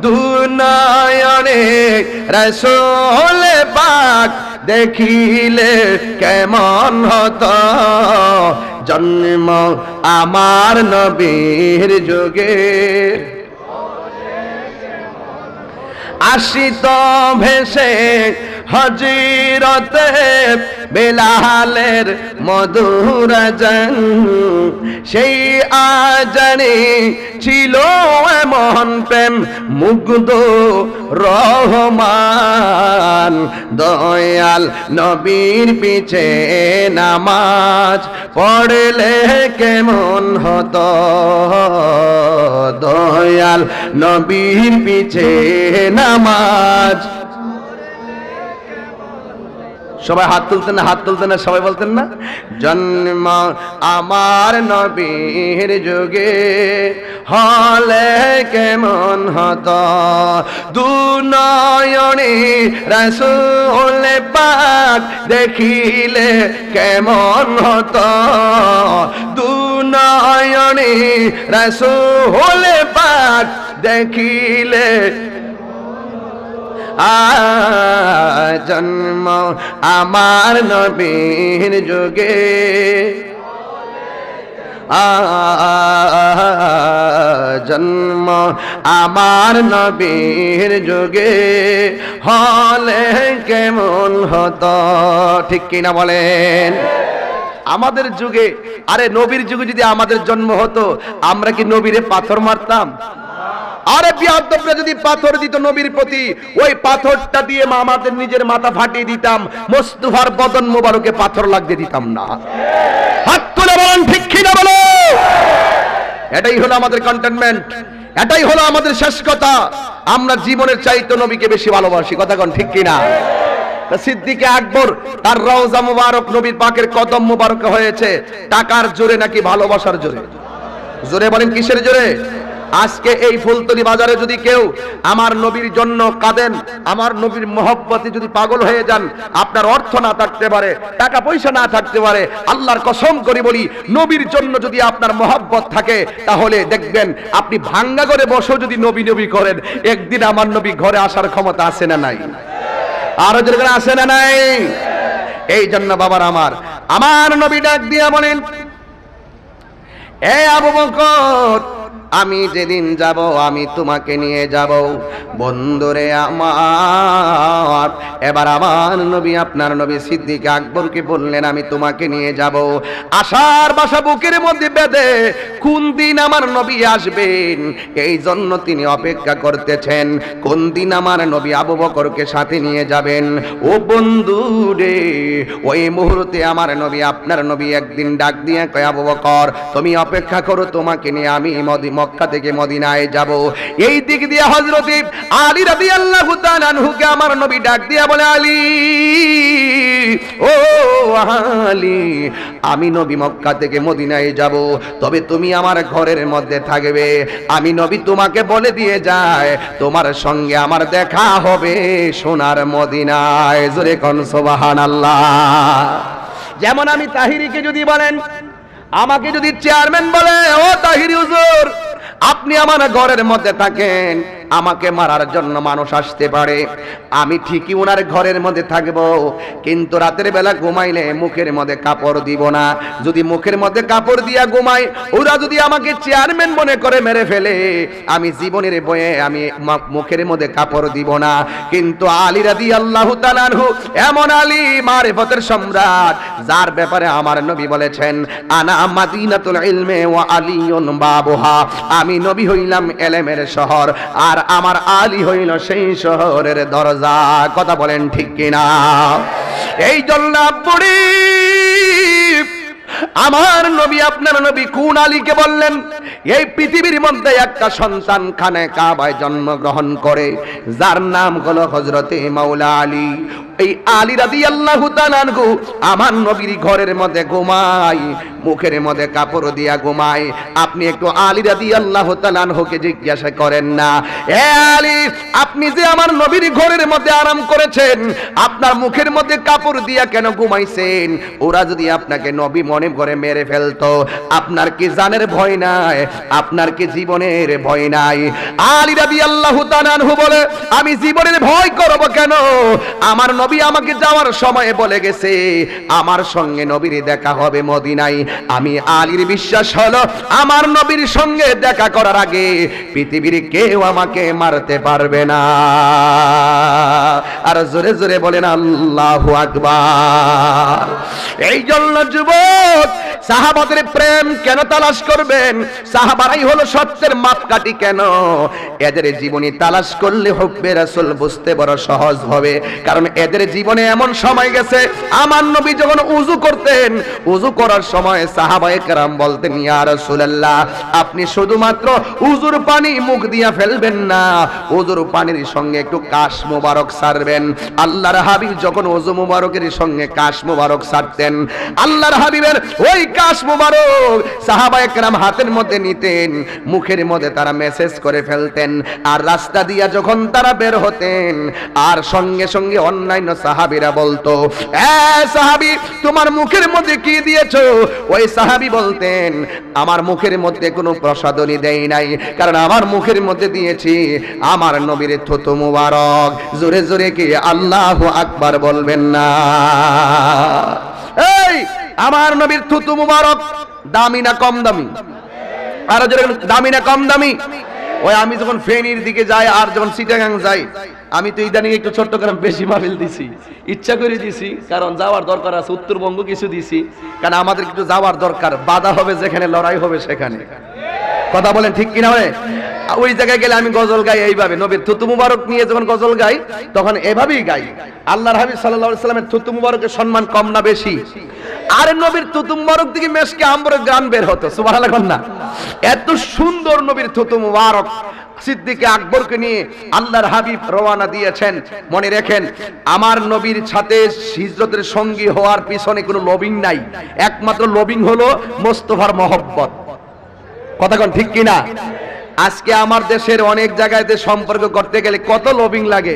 দুনয়নে রাসূল পাক দেখিলে কেমন হতো। জন্ম আমার নবীর যুগে, আসিত ভেসে হযরতে বেলালের মধুর আযান, সেই আযানে ছিল এমন প্রেম মুগ্ধ রহমান। দয়াল নবীর পিছে নামাজ পড়লে কেমন হতো, দয়াল নবীর পিছে নামাজ। সবাই হাত তুলতেন না, হাত তুলতেন না, সবাই বলতেন না, জন্ম আমার নবীর যুগে হলে কেমন হতো। দুনয়নে রাসূল পাক দেখিলে কেমন হতো, দুনয়নে রাসূল পাক দেখিলে। জন্ম আমার নবীর যুগে, জন্ম আমার নবীর যুগে হলে কেমন হতো, ঠিক কিনা বলেন? আমাদের যুগে, আরে নবীর যুগে যদি আমাদের জন্ম হতো, আমরা কি নবীরে পাথর মারতাম? আরে বিয়াদবরা যদি পাথর দিত নবীর প্রতি, ওই পাথরটা দিয়ে আমাদের নিজের মাথা ফাটিয়ে দিতাম, মুস্তাফার বদন মোবারকে পাথর লাগতে দিতাম না। হাত তুলে বলেন ঠিক কিনা বলো? এটাই হলো আমাদের কন্টেনমেন্ট, এটাই হলো আমাদের শেষ কথা। আমরা জীবনের চাইতে নবীকে বেশি ভালোবাসি, কথা কোন ঠিক কিনা? সিদ্দিকে আকবর তার রওজা মুবারক নবীর পাকের কদম মুবারক হয়েছে টাকার জোরে নাকি ভালোবাসার জোরে? জোরে বলেন, কিসের জোরে? আজকে এই ফুলতলি বাজারে যদি কেউ আমার নবীর জন্য কাঁদেন, আমার নবীর মহব্বতে যদি পাগল হয়ে যান, আপনার অর্থ না থাকতে পারে, টাকা পয়সা না থাকতে পারে, আল্লাহর কসম করে বলি, নবীর জন্য যদি আপনার মহব্বত থাকে, তাহলে দেখবেন আপনি ভাঙ্গা করে বসেও যদি নবী নবী করেন, একদিন আমার নবী ঘরে আসার ক্ষমতা আছে না নাই? আরো যেরকম আছে না নাই? এই জন্য বাবার আমার নবী ডাক দিয়া বলেন, এ আবু বকর, আমি যেদিন যাব আমি তোমাকে নিয়ে যাব বন্ধুরে আমার। এবার আমার নবী, আপনার নবী সিদ্দিক আকবরকে বললেন, আমি তোমাকে নিয়ে যাব। আশার বাসা বুকের মধ্যে বেঁধে কোন দিন আমার নবী আসবেন, এই জন্য তিনি অপেক্ষা করতেছেন, কোন দিন আমার নবী আবু বকরকে সাথে নিয়ে যাবেন। ও বন্ধু রে, ওই মুহূর্তে আমার নবী, আপনার নবী একদিন ডাক দিয়ে কয়, আবু বকর তুমি অপেক্ষা করো, তোমাকে নিয়ে আমি মক্কা থেকে মদিনায় যাব। এই দিক দিয়ে হযরত আলী রাদিয়াল্লাহু তাআলা আনহুকে আমার নবী ডাক দিয়া বলে, আলী ও আলী, আমি নবী মক্কা থেকে মদিনায় যাব, তবে তুমি আমার ঘরের মধ্যে থাকবে। আমি নবী তোমাকে বলে দিয়ে যায় তোমার সঙ্গে আমার দেখা হবে সোনার মদিনায়। জোরে কোন সুবহানাল্লাহ। যেমন আমি তাহিরিকে যদি বলেন, আমাকে যদি চেয়ারম্যান বলে, ও তাহিরি হুজুর আপনি আমার ঘরের মধ্যে থাকেন, আমাকে মারার জন্য মানুষ আসতে পারে, আমি ঠিকই ওনার ঘরের মধ্যে থাকব, কিন্তু রাতের বেলা ঘুমাইলে মুখের মধ্যে কাপড় দিব না। যদি মুখের মধ্যে কাপড় দিয়া ঘুমাই, ওরা যদি আমাকে চেয়ারম্যান মনে করে মেরে ফেলে, আমি জীবনের বয়ে আমি মুখের মধ্যে কাপড় দিব না। কিন্তু আলী রাদিয়াল্লাহু তাআলা আনহু এমন আলী, মারিফতের সম্রাট, যার ব্যাপারে আমার নবী বলেছেন, আনা মাদিনাতুল ইলমি ওয়া আলিয়ুন বাবুহা, আমি নবী হইলাম ইলমের শহর, আর আমার আলী হইল সেই শহরের দরজা। কথা বলেন ঠিক কিনা? এই জন্য পড়ি আমার নবী, আপনার নবী কোন আলীকে বললেন? এই পৃথিবীর মধ্যে একটা সন্তান খানে কাবায় জন্মগ্রহণ করে, যার নাম হলো হযরতে মাওলা আলী। এই আলী রাদিয়াল্লাহু তাআলা আনহু আমার নবীর ঘরের মধ্যে ঘুমায়, মুখের মধ্যে কাপড় দিয়া ঘুমায়। আপনি একটু আলী রাদিয়াল্লাহু তাআলা আনহুকে জিজ্ঞাসা করেন না, এ আলী আপনি যে আমার নবীর ঘরের মধ্যে আরাম করেছেন, আপনার মুখের মধ্যে কাপড় দিয়া কেন ঘুমাইছেন? ওরা যদি আপনাকে নবী মনে করে মেরে ফেলতো, আপনার কি জানের ভয় নাই? আপনার কি জীবনের ভয় নাই? আলী রাদিয়াল্লাহু তাআলা আনহু বলে, আমি জীবনের ভয় করব কেন? আমার নবী আমাকে যাওয়ার সময় বলে গেছে আমার সঙ্গে নবীর দেখা হবে মদিনায়। আমি আলীর বিশ্বাস হলো আমার নবীর সঙ্গে দেখা করার আগে পৃথিবীর কেউ আমাকে মারতে পারবে না। আর জোরে জোরে বলেন আল্লাহু আকবার। এই জন্য যুবক, সাহাবাদের প্রেম কেন তালাশ করবেন? সাহাবারাই হলো সত্যের মাপকাঠি। কেন? এদের জীবনী তালাশ করলে হুব্বে রাসূল বুঝতে বড় সহজ হবে। কারণ এদের জীবনে এমন সময় গেছে, আমার নবী যখন উযু করতেন, উযু করার সময় সাহাবায়ে কেরাম বলতেন, ইয়া রাসূলুল্লাহ আপনি শুধুমাত্র উযুর পানি মুখ দিয়া ফেলবেন না, উযুর পানির সঙ্গে একটু কাশ মোবারক ছাড়বেন। আল্লাহর হাবিব যখন উযু মোবারকের সঙ্গে কাশ মোবারক ছাড়তেন, আল্লাহর হাবিবের ওই কাশ মোবারক সাহাবায়ে কেরাম হাতের মধ্যে নিতেন, মুখের মধ্যে তারা মেসেজ করে ফেলতেন। আর রাস্তা দিয়া যখন তারা বের হতেন, আর সঙ্গে সঙ্গে অন্যান্য সাহাবীরা বলতো, এ সাহাবী তোমার মুখের মধ্যে কি দিয়েছো? ওই সাহাবী বলতেন, আমার মুখের মধ্যে কোনো প্রসাদনী দেই নাই, কারণ আমার মুখের মধ্যে দিয়েছি আমার নবীর থুতু মুবারক। জোরে জোরে কি আল্লাহু আকবার বলবেন না? এই আমার নবীর থুতু মুবারক দামি না কম দামি? আর দামি না কম দামি? ওই আমি যখন ফেনীর দিকে যাই আর যখন চিটাগাং যাই, আমি তো ইদানিং একটু চট্টগ্রাম বেশি মাহফিল দিছি, ইচ্ছা করে দিছি, কারণ যাওয়ার দরকার আছে। উত্তরবঙ্গ কিছু দিছি, কারণ আমাদের একটু যাওয়ার দরকার, বাধা হবে যেখানে, লড়াই হবে সেখানে। কথা বলেন ঠিক কিনা? ওই জায়গায় গেলে আমি গজল গাই এইভাবে, নবীর থুতু মুবারক নিয়ে যখন গজল গাই তখন এভাবেই গাই। আল্লাহর হাবিব সাল্লাল্লাহু আলাইহি সাল্লামের থুতু মুবারকের সম্মান কম না বেশি? আর নবীর থুতু মুবারক দিকে মেশকে আম্বরের গান বের হতো, সুবহানাল্লাহ না? এত সুন্দর নবীর থুতু মুবারক। সিদ্দিকে আকবরকে নিয়ে আল্লাহর হাবিব রওনা দিয়েছেন। মনে রাখেন, আমার নবীর সাথে হিজরতের সঙ্গী হওয়ার পিছনে কোনো লবিং নাই, একমাত্র লবিং হলো মোস্তফার মহব্বত। কথা কোন ঠিক কিনা? আজকে আমার দেশের অনেক জায়গায় সম্পর্ক করতে গেলে কত লবিং লাগে।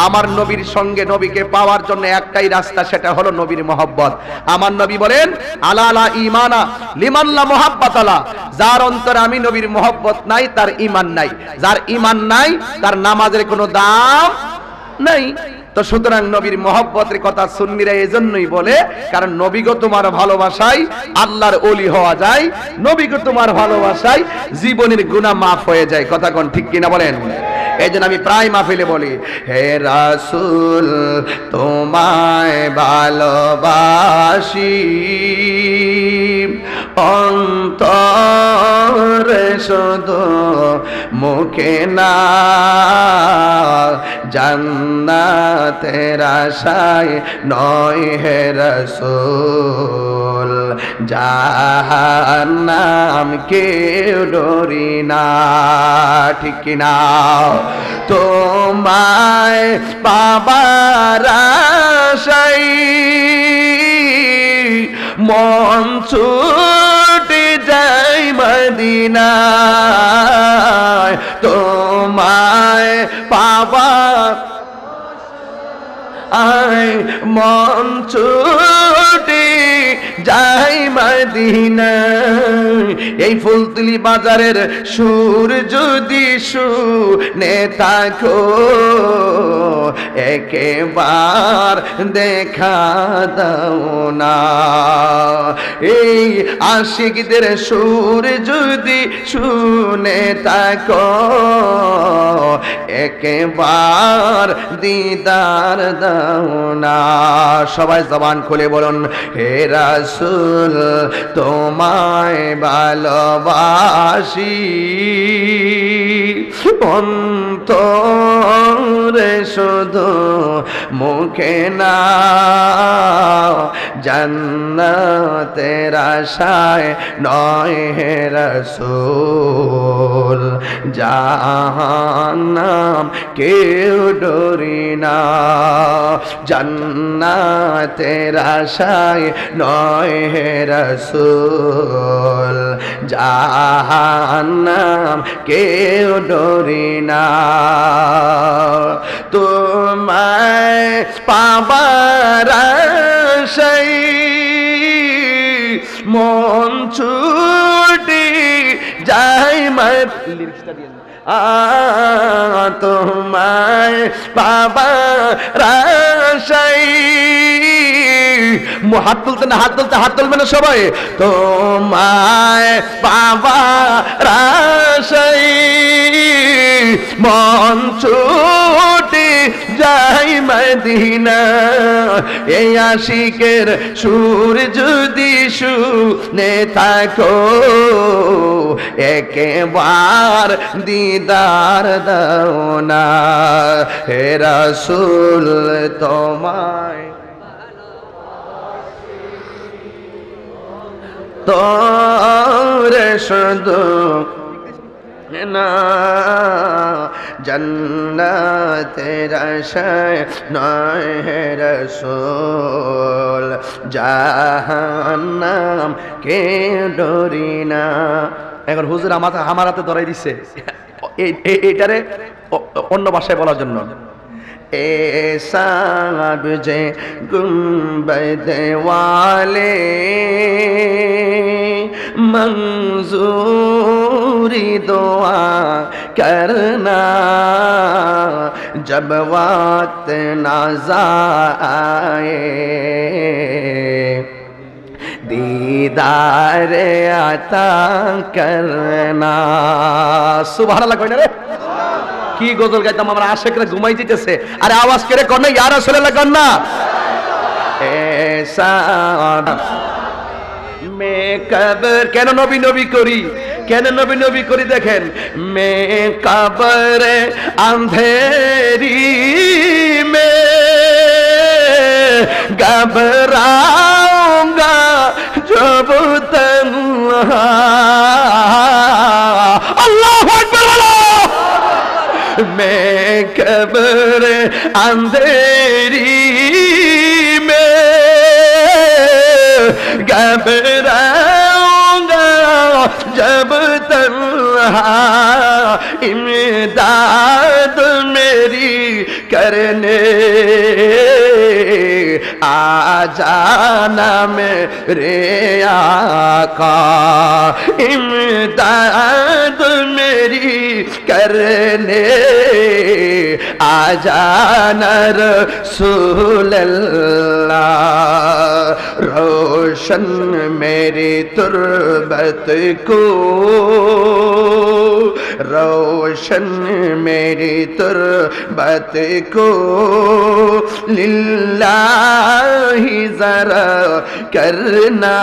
আমার নবীর সঙ্গে নবীকে পাওয়ার জন্য একটাই রাস্তা, সেটা হলো নবীর মহব্বত। আমার নবী বলেন, আলা লা ঈমানা লিমান লা মুহাব্বাত আলা, যার অন্তরে আমি নবীর মহব্বত নাই তার ঈমান নাই, যার ঈমান নাই তার নামাজের কোনো দাম নাই। তো সুতরাং নবীর মহব্বতের কথা সুন্নিরা এজন্যই বলে, কারণ নবীকে তোমার ভালোবাসায় আল্লাহর ওলি হওয়া যায়, নবীকে তোমার ভালোবাসায় জীবনের গুনাহ মাফ হয়ে যায়। কথা কোন ঠিক কিনা বলেন? এই জন্য আমি প্রায় মাহফিলে বলি, হে রাসূল তোমায় ভালোবাসি, অন্তরে শুধু মুখে না, জান্নাতের আশায় নয় হে রাসূল জাহান্নাম কেউ ডরি না ঠিক কিনা তোমায় পাবার আশায় মন ছুটে যায় মদিনায় তোমায় পাবার আয় মন ছুটে যাই মদিনায় এই ফুলতলি বাজারের সুর যদি শুনে থাকো একবার দেখা দাও না এই আশিকদের সুর যদি শুনে থাকো একবার দিদার দাও না সবাই জবান খুলে বলুন হে রাসূল তোমায় ভালোবাসি অন্তরে শুধু মুখে না জান্নাতের আশায় নয় হে রাসূল জাহান্নাম কেউ ডরি না জান্নাতের আশায় নয় হে রাসূল জাহান্নাম কেউ ডরি না তোমায় পাবার আশায় মন ছুটে যায় লিরিক্সটা দিয়ে তোমায় পাবার আশায় হাত তুলতে না হাত তুলবে না সবাই তোমায় পাবার আশায় মন ছুটে যাই মদিনা এই আশিকের সুর যদি শুনে থাকো একবার দিদার দাও না হে রাসূল তোমায় তোরে শুধু না জান্নাতের আশায় নয় হে রাসূল জাহান্নাম কে ডরি না এখন হুজুর আমার হাতে ধরাই দিচ্ছে এইটারে অন্য ভাষায় বলার জন্য ऐसा बुझे गुंबद वाले मंजूरी दुआ करना जब वक्त नाज़ा आए दीदार आता करना सुबहानाल्लाह কই না রে কি গজল গাইতাম আমরা আশিকরা ঘুমাই দিতেছে আরে আওয়াজ করে কোন না ইয়া রাসূলুল্লাহ কোন না এসা মে কবর কেন নবী নবী করি কেন নবী নবী করি দেখেন মে কবর अंधेरी में घबराऊंगा जब तन्हा अल्लाहू अकबर मैं कब्र अंधेरी में घबराऊंगा जब तन्हा इमदाद मेरी करने आ जाना मेरे आका इमदाद मेरी करने आ जाना रसूल अल्लाह रोशन मेरी तुरबत को रोशन मेरी तुरबत को लिल्लाही जरा करना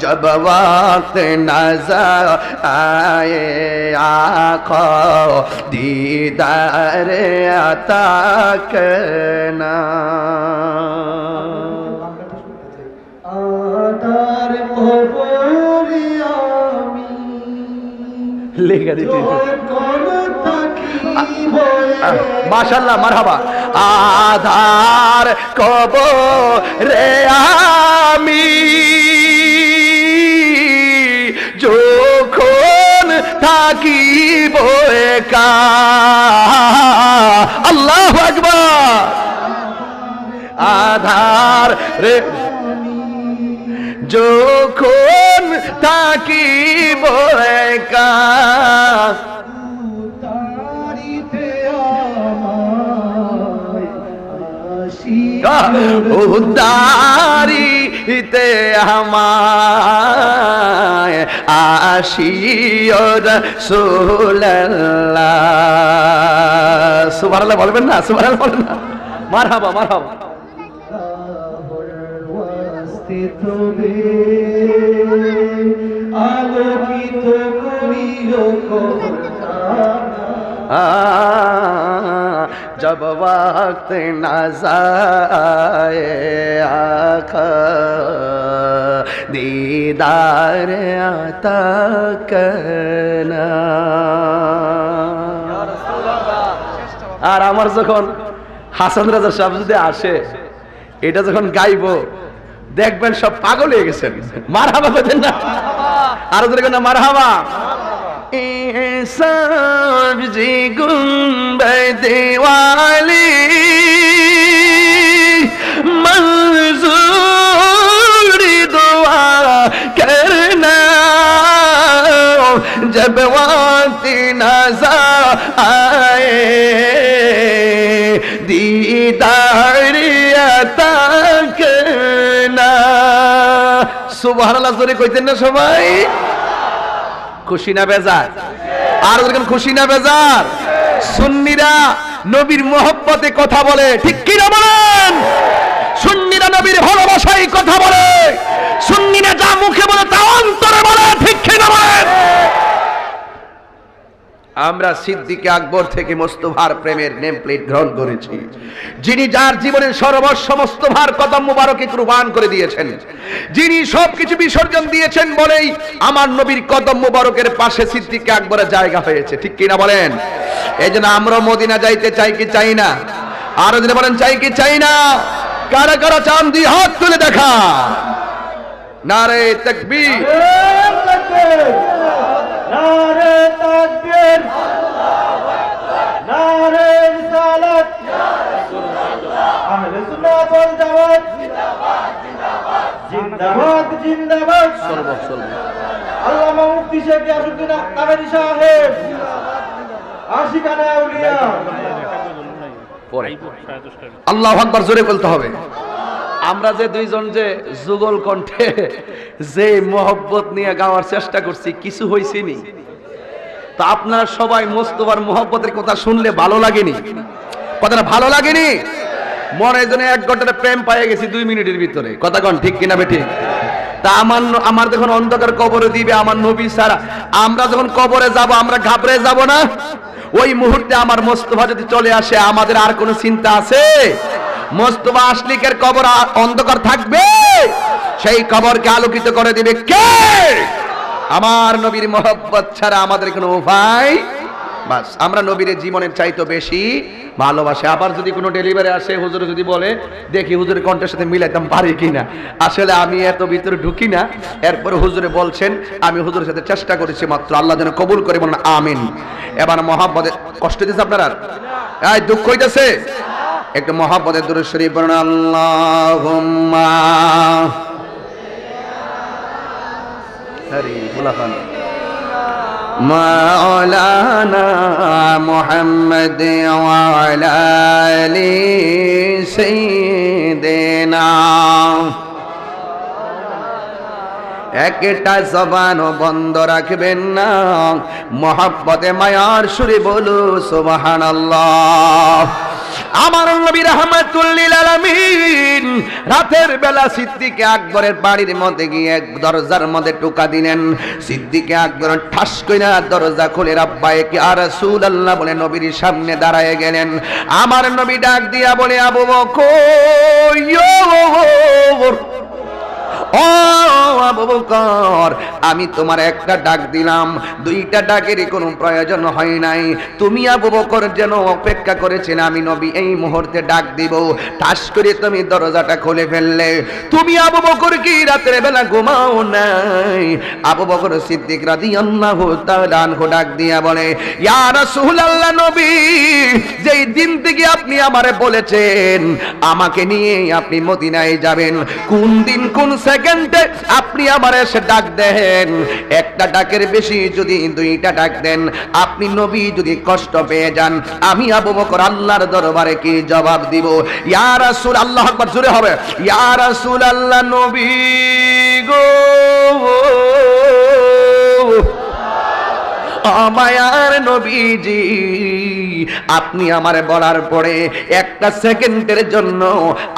जब वक्त नज़र आए आका दीदार अता करना। आदार कबरे आमी लेगा दी कोन ताकिब माशाल्लाह मरहबा। आधार कबরে আমি যখন থাকিব একা। আল্লাহু আকবার। আধার রে যখন থাকিব একা উদ্ধারিতে আমায় আসিও রাসূলুল্লাহ। সুবহানাল্লাহ বলবেন না? সুবহানাল্লাহ বলেন না? মারহাবা মারহাবা। আলোকিত করিও जब वक्त न जाए आका दीदार आता करना। আর আমার যখন হাসান রাজা সাহেব যদি আসে এটা যখন গাইবো দেখবেন সব পাগল হয়ে গেছেন। মারহাবা বলেন না? আর ওদের না মারহাবা। सब्जी गुंबद वाली मंजूर दुआ करना जब वक्त नज़र आए दीदार अता करना। सुबहानाल्लाह जोरे কইতেন না সবাই? খুশি না বেজার? আর ওরকম খুশি না বেজার? সুন্নিরা নবীর মহব্বতে কথা বলে, ঠিক কি না বলেন? সুন্নিরা নবীর ভালোবাসায় কথা বলে, সুন্নিরা যা মুখে বলে তা অন্তরে বলে, ঠিক কি না বলেন? আমরা সিদ্দিক আকবর থেকে মোস্তফার প্রেমের নেম প্লেট গ্রহণ করেছি, যিনি যার জীবনের সর্বসমস্ত ভার কদম মুবারকে কুরবান করে দিয়েছেন, যিনি সবকিছু বিসর্জন দিয়েছেন বলেই আমার নবীর কদম মুবারকের পাশে সিদ্দিক আকবরের জায়গা হয়েছে, ঠিক কি না বলেন? এই জন্য আমরা মদিনা যাইতে চাই কি চাই না? আরো যদি বলেন চাই কি চাই না? কারা কারা চান দুই হাত তুলে দেখা। নারে তাকবীর, নারে তাকবীর, নারে রিসালাত, আহলে সুন্নাত ওয়াল জামাত জিন্দাবাদ জিন্দাবাদ। আল্লামা মুফতি শেখ গিয়াসউদ্দিন কাদেরী সাহেব আশিকানে আউলিয়া। আল্লাহু আকবার জোরে বলতে হবে। আমরা যে দুইজন যে যুগল কণ্ঠে যে মোহব্বত নিয়ে গাওয়ার চেষ্টা করছি, কিছু হইছেনি তো? আপনারা সবাই মোস্তফার মোহব্বতের কথা শুনলে ভালো লাগেনি? কথাটা ভালো লাগেনি? মনে জন্য 1 ঘন্টার প্রেম পাইয়ে গেছি 2 মিনিটের ভিতরে। কথা কোন ঠিক কিনা বেঠিক? তা আমার যখন অন্ধকার কবরে দিবে আমার নবী ছাড়া, আমরা যখন কবরে যাব আমরা ঘাবড়ে যাব না? ওই মুহূর্তে আমার মোস্তফা যদি চলে আসে আমাদের আর কোনো চিন্তা আছে? মোস্তফা আসলিকের কবর অন্ধকার থাকবে? সেই কবরকে আলোকিত করে দিবে কে? আমার নবীর মোহব্বত ছাড়া আমাদের কোনো উপায়। বাস আমরা নবীর জীবনের চাইতে বেশি ভালোবাসে। আবার যদি কোনো ডেলিভারি আসে, হুজুর যদি বলে দেখি হুজুরের কণ্ঠের সাথে মিলাইতাম পারি কিনা, আসলে আমি এত ভিতরে ঢুকি না। এরপরে হুজুরে বলছেন, আমি হুজুরের সাথে চেষ্টা করেছি মাত্র, আল্লাহ যেন কবুল করে বলেন আমিন। এবার মহব্বতে কষ্ট দিচ্ছে আপনারা? এই দুঃখ হইতেছে? একটু মহব্বতের দুরূদ শরীফ পড়ুন। আল্লাহুম্মা হরি বুলাখান মাওলানা মুহাম্মদ ওয়া আলা আলি সাইয়্যিদিনা। একটা জবানও বন্ধ রাখবেন না, মহব্বতে মায়ার সুরে বলো সুবহানাল্লাহ। আমার নবী রাহমাতুল লিল আলামিন রাতের বেলা সিদ্দিকে আকবরের বাড়ির মধ্যে গিয়ে দরজার মধ্যে টোকা দিলেন। সিদ্দিকে আকবর ঠাস কইরা দরজা খুলে রাব্বায়ে কি ইয়া রাসূলুল্লাহ বলে নবীর সামনে দাঁড়ায় গেলেন। আমার নবী ডাক দিয়া বলে আবু বকর, ও আবু বকর, আমি তোমার একটা ডাক দিলাম, দুইটা ডাকেরই কোনো প্রয়োজন হয় নাই। তুমি আবু বকর যেন অপেক্ষা করেছিলে আমি নবী এই মুহূর্তে ডাক দিব, ঠাস করে তুমি দরজাটা খুলে ফেললে। তুমি আবু বকর কি রাতের বেলা ঘুমাও নাই? আবু বকর সিদ্দিক রাদিয়াল্লাহু তাআলা আনহু ডাক দিয়া বলে, ইয়া রাসূলুল্লাহ নবী, যেই দিন থেকে আপনি আমারে বলেছেন আমাকে নিয়ে আপনি মদিনায় যাবেন, কোন দিন কোন সেকেন্ডে আপনি আমার এসে ডাক দেন, একটা ডাকের বেশি যদি দুইটা ডাক দেন, আপনি নবী যদি কষ্ট পেয়ে যান, আমি আবু বকর আল্লাহর দরবারে কি জবাব দিব? ইয়া রাসূল, আল্লাহু আকবার, জোরে হবে, ইয়া রাসূল আল্লাহ নবী গো, মায়ার নবীজি, আপনি আমারে বলার পরে একটা সেকেন্ডের জন্য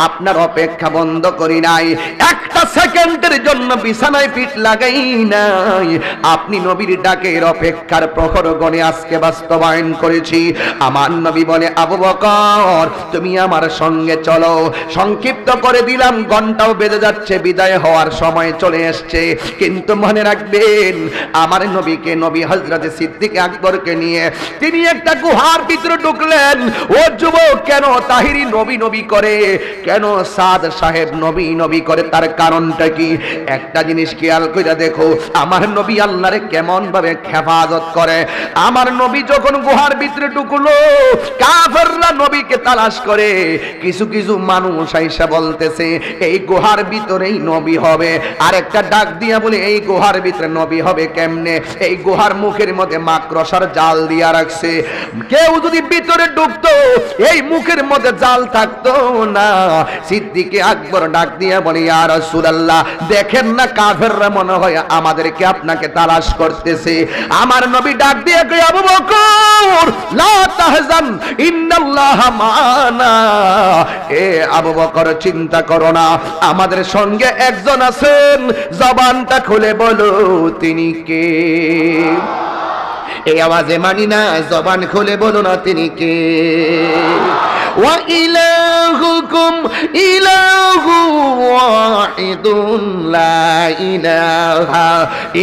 আপনার অপেক্ষা বন্ধ করি নাই, একটা সেকেন্ডের জন্য বিছানায় পিঠ লাগাই নাই, আপনি নবীর ডাকের অপেক্ষার প্রহর গণে আজকে বাস্তবায়ন করেছি। আমার নবী বলে, আবু বকর তুমি আমার সঙ্গে চলো। সংক্ষিপ্ত করে দিলাম, ঘন্টাও বেজে যাচ্ছে, বিদায় হওয়ার সময় চলে এসছে, কিন্তু মনে রাখবেন আমার নবীকে, নবী হযরত সিদ্দিক আকবরকে নিয়ে তিনি একটা গুহার ভিতরে ঢুকলেন। ও যুবক, কেন তাহিরি নবী নবী করে, কেন সাদ সাহেব নবী নবী করে, তার কারণটা কি? একটা জিনিস খেয়াল করে দেখো, আমার নবী আল্লাহরে কেমন ভাবে হেফাজত করে। আমার নবী যখন গুহার ভিতরে ঢুকলো, কাফেররা নবীকে তালাশ করে, কিছু কিছু মানুষ আইসা বলতেছে এই গুহার ভিতরেই নবী হবে, আর একটা ডাক দিয়া বলে এই গুহার ভিতরে নবী হবে কেমনে? এই গুহার মুখের মধ্যে মাকড়সার জাল দিয়া রাখছে, কেউ যদি ভিতরে ঢুকতো এই মুখের মধ্যে জাল থাকতো না। সিদ্দিকে আকবর ডাক দিয়া বলে, ইয়া রাসূলুল্লাহ দেখেন না কাফেররা মনে হয় আমাদেরকে আপনাকে তালাশ করতেছে। আমার নবী ডাক দিয়ে কই, আবু বকর লা তাহজান ইন্নাল্লাহা মানা, এ আবু বকর চিন্তা করো না, আমাদের সঙ্গে একজন আছেন, জবানটা খুলে বলো তিনি কে? এই আওয়াজে মানি না, জবান খুলে বলো না তিনি কে? ওয়া ইলাহুকুম ইলাহু ওয়াহিদুন লা ইলাহা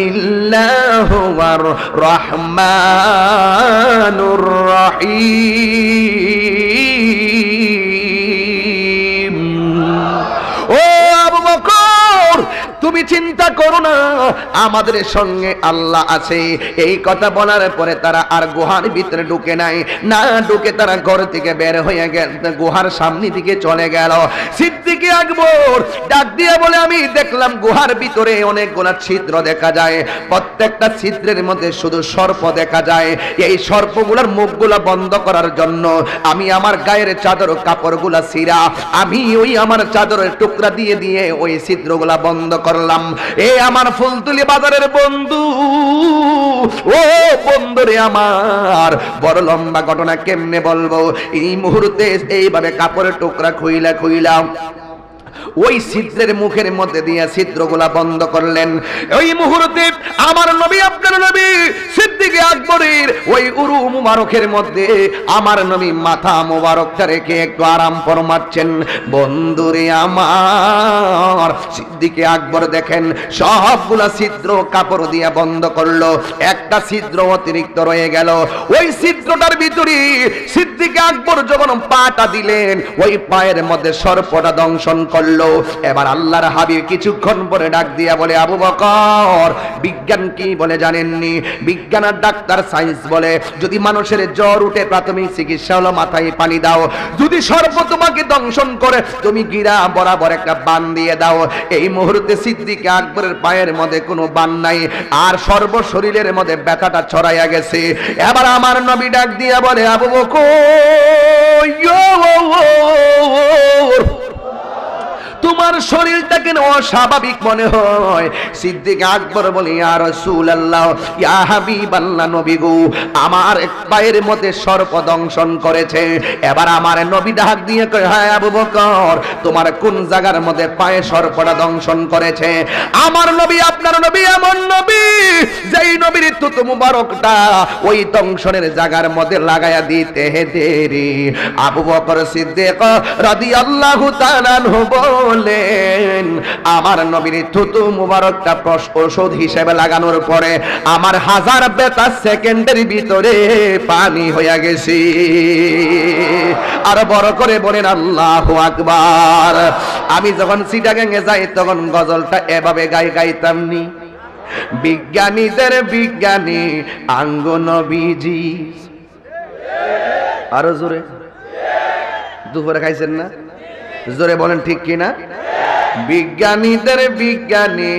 ইল্লা হুয়ার রহমানুর রহিম। ও আবু বকর তুমি চিন্তা করো না, আমাদের সঙ্গে আল্লাহ আছে। এই কথা বলার পরে তারা আর গুহার ভিতরে ঢুকে নাই, না ঢুকে তারা ঘর থেকে বের হয়ে গেল, গুহার সামনে দিকে চলে গেল। সিদ্দিকে আকবর ডাক দিয়ে বলে, আমি দেখলাম গুহার ভিতরে অনেকগুলা ছিদ্র দেখা যায়, প্রত্যেকটা ছিদ্রের মধ্যে শুধু সর্প দেখা যায়। এই সর্পগুলার মুখগুলা বন্ধ করার জন্য আমি আমার গায়ের চাদর কাপড়গুলা ছিঁড়া আমি ওই আমার চাদরের টুকরা দিয়ে দিয়ে ওই ছিদ্রগুলা বন্ধ করলাম। এ আমার ফুলতুলি বাজারের বন্ধু, ও বন্ধুরে আমার, বড় লম্বা ঘটনা, কেমনে বলবো? এই মুহূর্তে এইভাবে কাপড়ের টুকরা খুইলা খুইলা ওই ছিদ্রের মুখের মধ্যে দিয়ে ছিদ্রগুলা বন্ধ করলেন। ওই মুহূর্তে আমার নবী, আপনার নবী সিদ্দিকে আকবরের ওই উরু মুবারকের মধ্যে আমার নবী মাথা মুবারকটা রেখে একটু আরাম ফরমাচ্ছেন। বন্ধুরে আমার, সিদ্দিকে আকবর দেখেন সবগুলা ছিদ্র কাপড় দিয়ে বন্ধ করলো, একটা ছিদ্র অতিরিক্ত রয়ে গেল। ওই ছিদ্রটার ভিতরে সিদ্দিকে আকবর যখন পাটা দিলেন, ওই পায়ের মধ্যে সর্পটা দংশন করলো। এবার আল্লাহর হাবিব কিছুক্ষণ পরে ডাক দিয়া বলে, আবু বকর বিজ্ঞান কি বলে জানেননি? বিজ্ঞান আর ডাক্তার সায়েন্স বলে যদি মানুষের জ্বর উঠে প্রাথমিক চিকিৎসা হলো মাথায় পানি দাও, যদি সর্প তোমাকে দংশন করে তুমি গিরা বরাবর একটা বান দিয়ে দাও। এই মুহূর্তে সিদ্দিকে আকবরের পায়ের মধ্যে কোনো বান নাই, আর সর্ব শরীরের মধ্যে ব্যথাটা ছড়াইয়া গেছে। এবার আমার নবী ডাক দিয়া বলে, আবু বকর তোমার শরীরটা কেন অস্বাভাবিক মনে হয়? সিদ্দিক আকবর বলে, ইয়া রাসূলুল্লাহ, ইয়া হাবিবাল্লাহ, নবী গো, আমার এক পায়ের মধ্যে সর্প দংশন করেছে। এবার আমার নবী ডাক দিয়ে কয়, হ্যাঁ আবু বকর, তোমার কোন জায়গার মধ্যে পায়ে সর্পটা দংশন করেছে? আমার নবী, আপনার নবী এমন নবী যেই নবীর থুতু মুবারকটা ওই দংশনের জায়গার মধ্যে লাগায়া দিতে দেরি। আবু বকর সিদ্দিক রাদিয়াল্লাহু তাআলা আনহু বলেন, আমার নবীর থুতু মুবারকটা ঔষধ হিসেবে লাগানোর পরে আমার 1000 বেতা সেকেন্ডের ভিতরে পানি হয়ে গেছে। আর বড় করে বলেন আল্লাহু আকবার। আমি যখন চিটাগাঙ্গে যাই তখন গজলটা এভাবে গাইতাম নি, বিজ্ঞানীদের বিজ্ঞানী আঙ্গ নবীজি। আরো জোরে, দুপুরে খাইছেন না? জোরে বলেন ঠিক কিনা? বিজ্ঞানীদের বিজ্ঞানী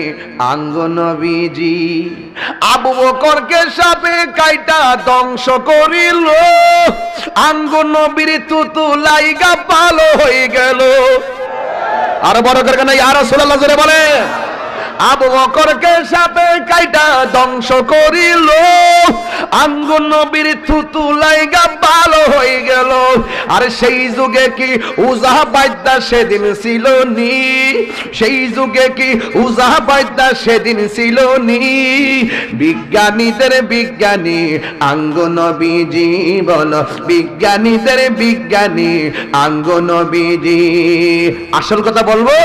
আঙ্গ নবীজি আবু বকরকে সাপে কাইটা ধ্বংস করিল, আঙ্গ নবীর থুতু লাইগা ভালো হয়ে গেল। আরো বড় করে না ইয়া রাসূলুল্লাহ জোরে বলে, আবু বকরকে সাপে কাইটা ধ্বংস করিল, আঙ্গ নবীর থুতু লাইগা ভালো হয়ে গেল। আর সেই যুগে কি উজাহ বাইদা সেদিন ছিল নি? সেই যুগে কি উজাহ বাইদা সেদিন ছিল নি? বিজ্ঞানীদের বিজ্ঞানী আঙ্গ নবীজি, বলো বিজ্ঞানীদের বিজ্ঞানী আঙ্গ নবীজি। আসল কথা বলবো,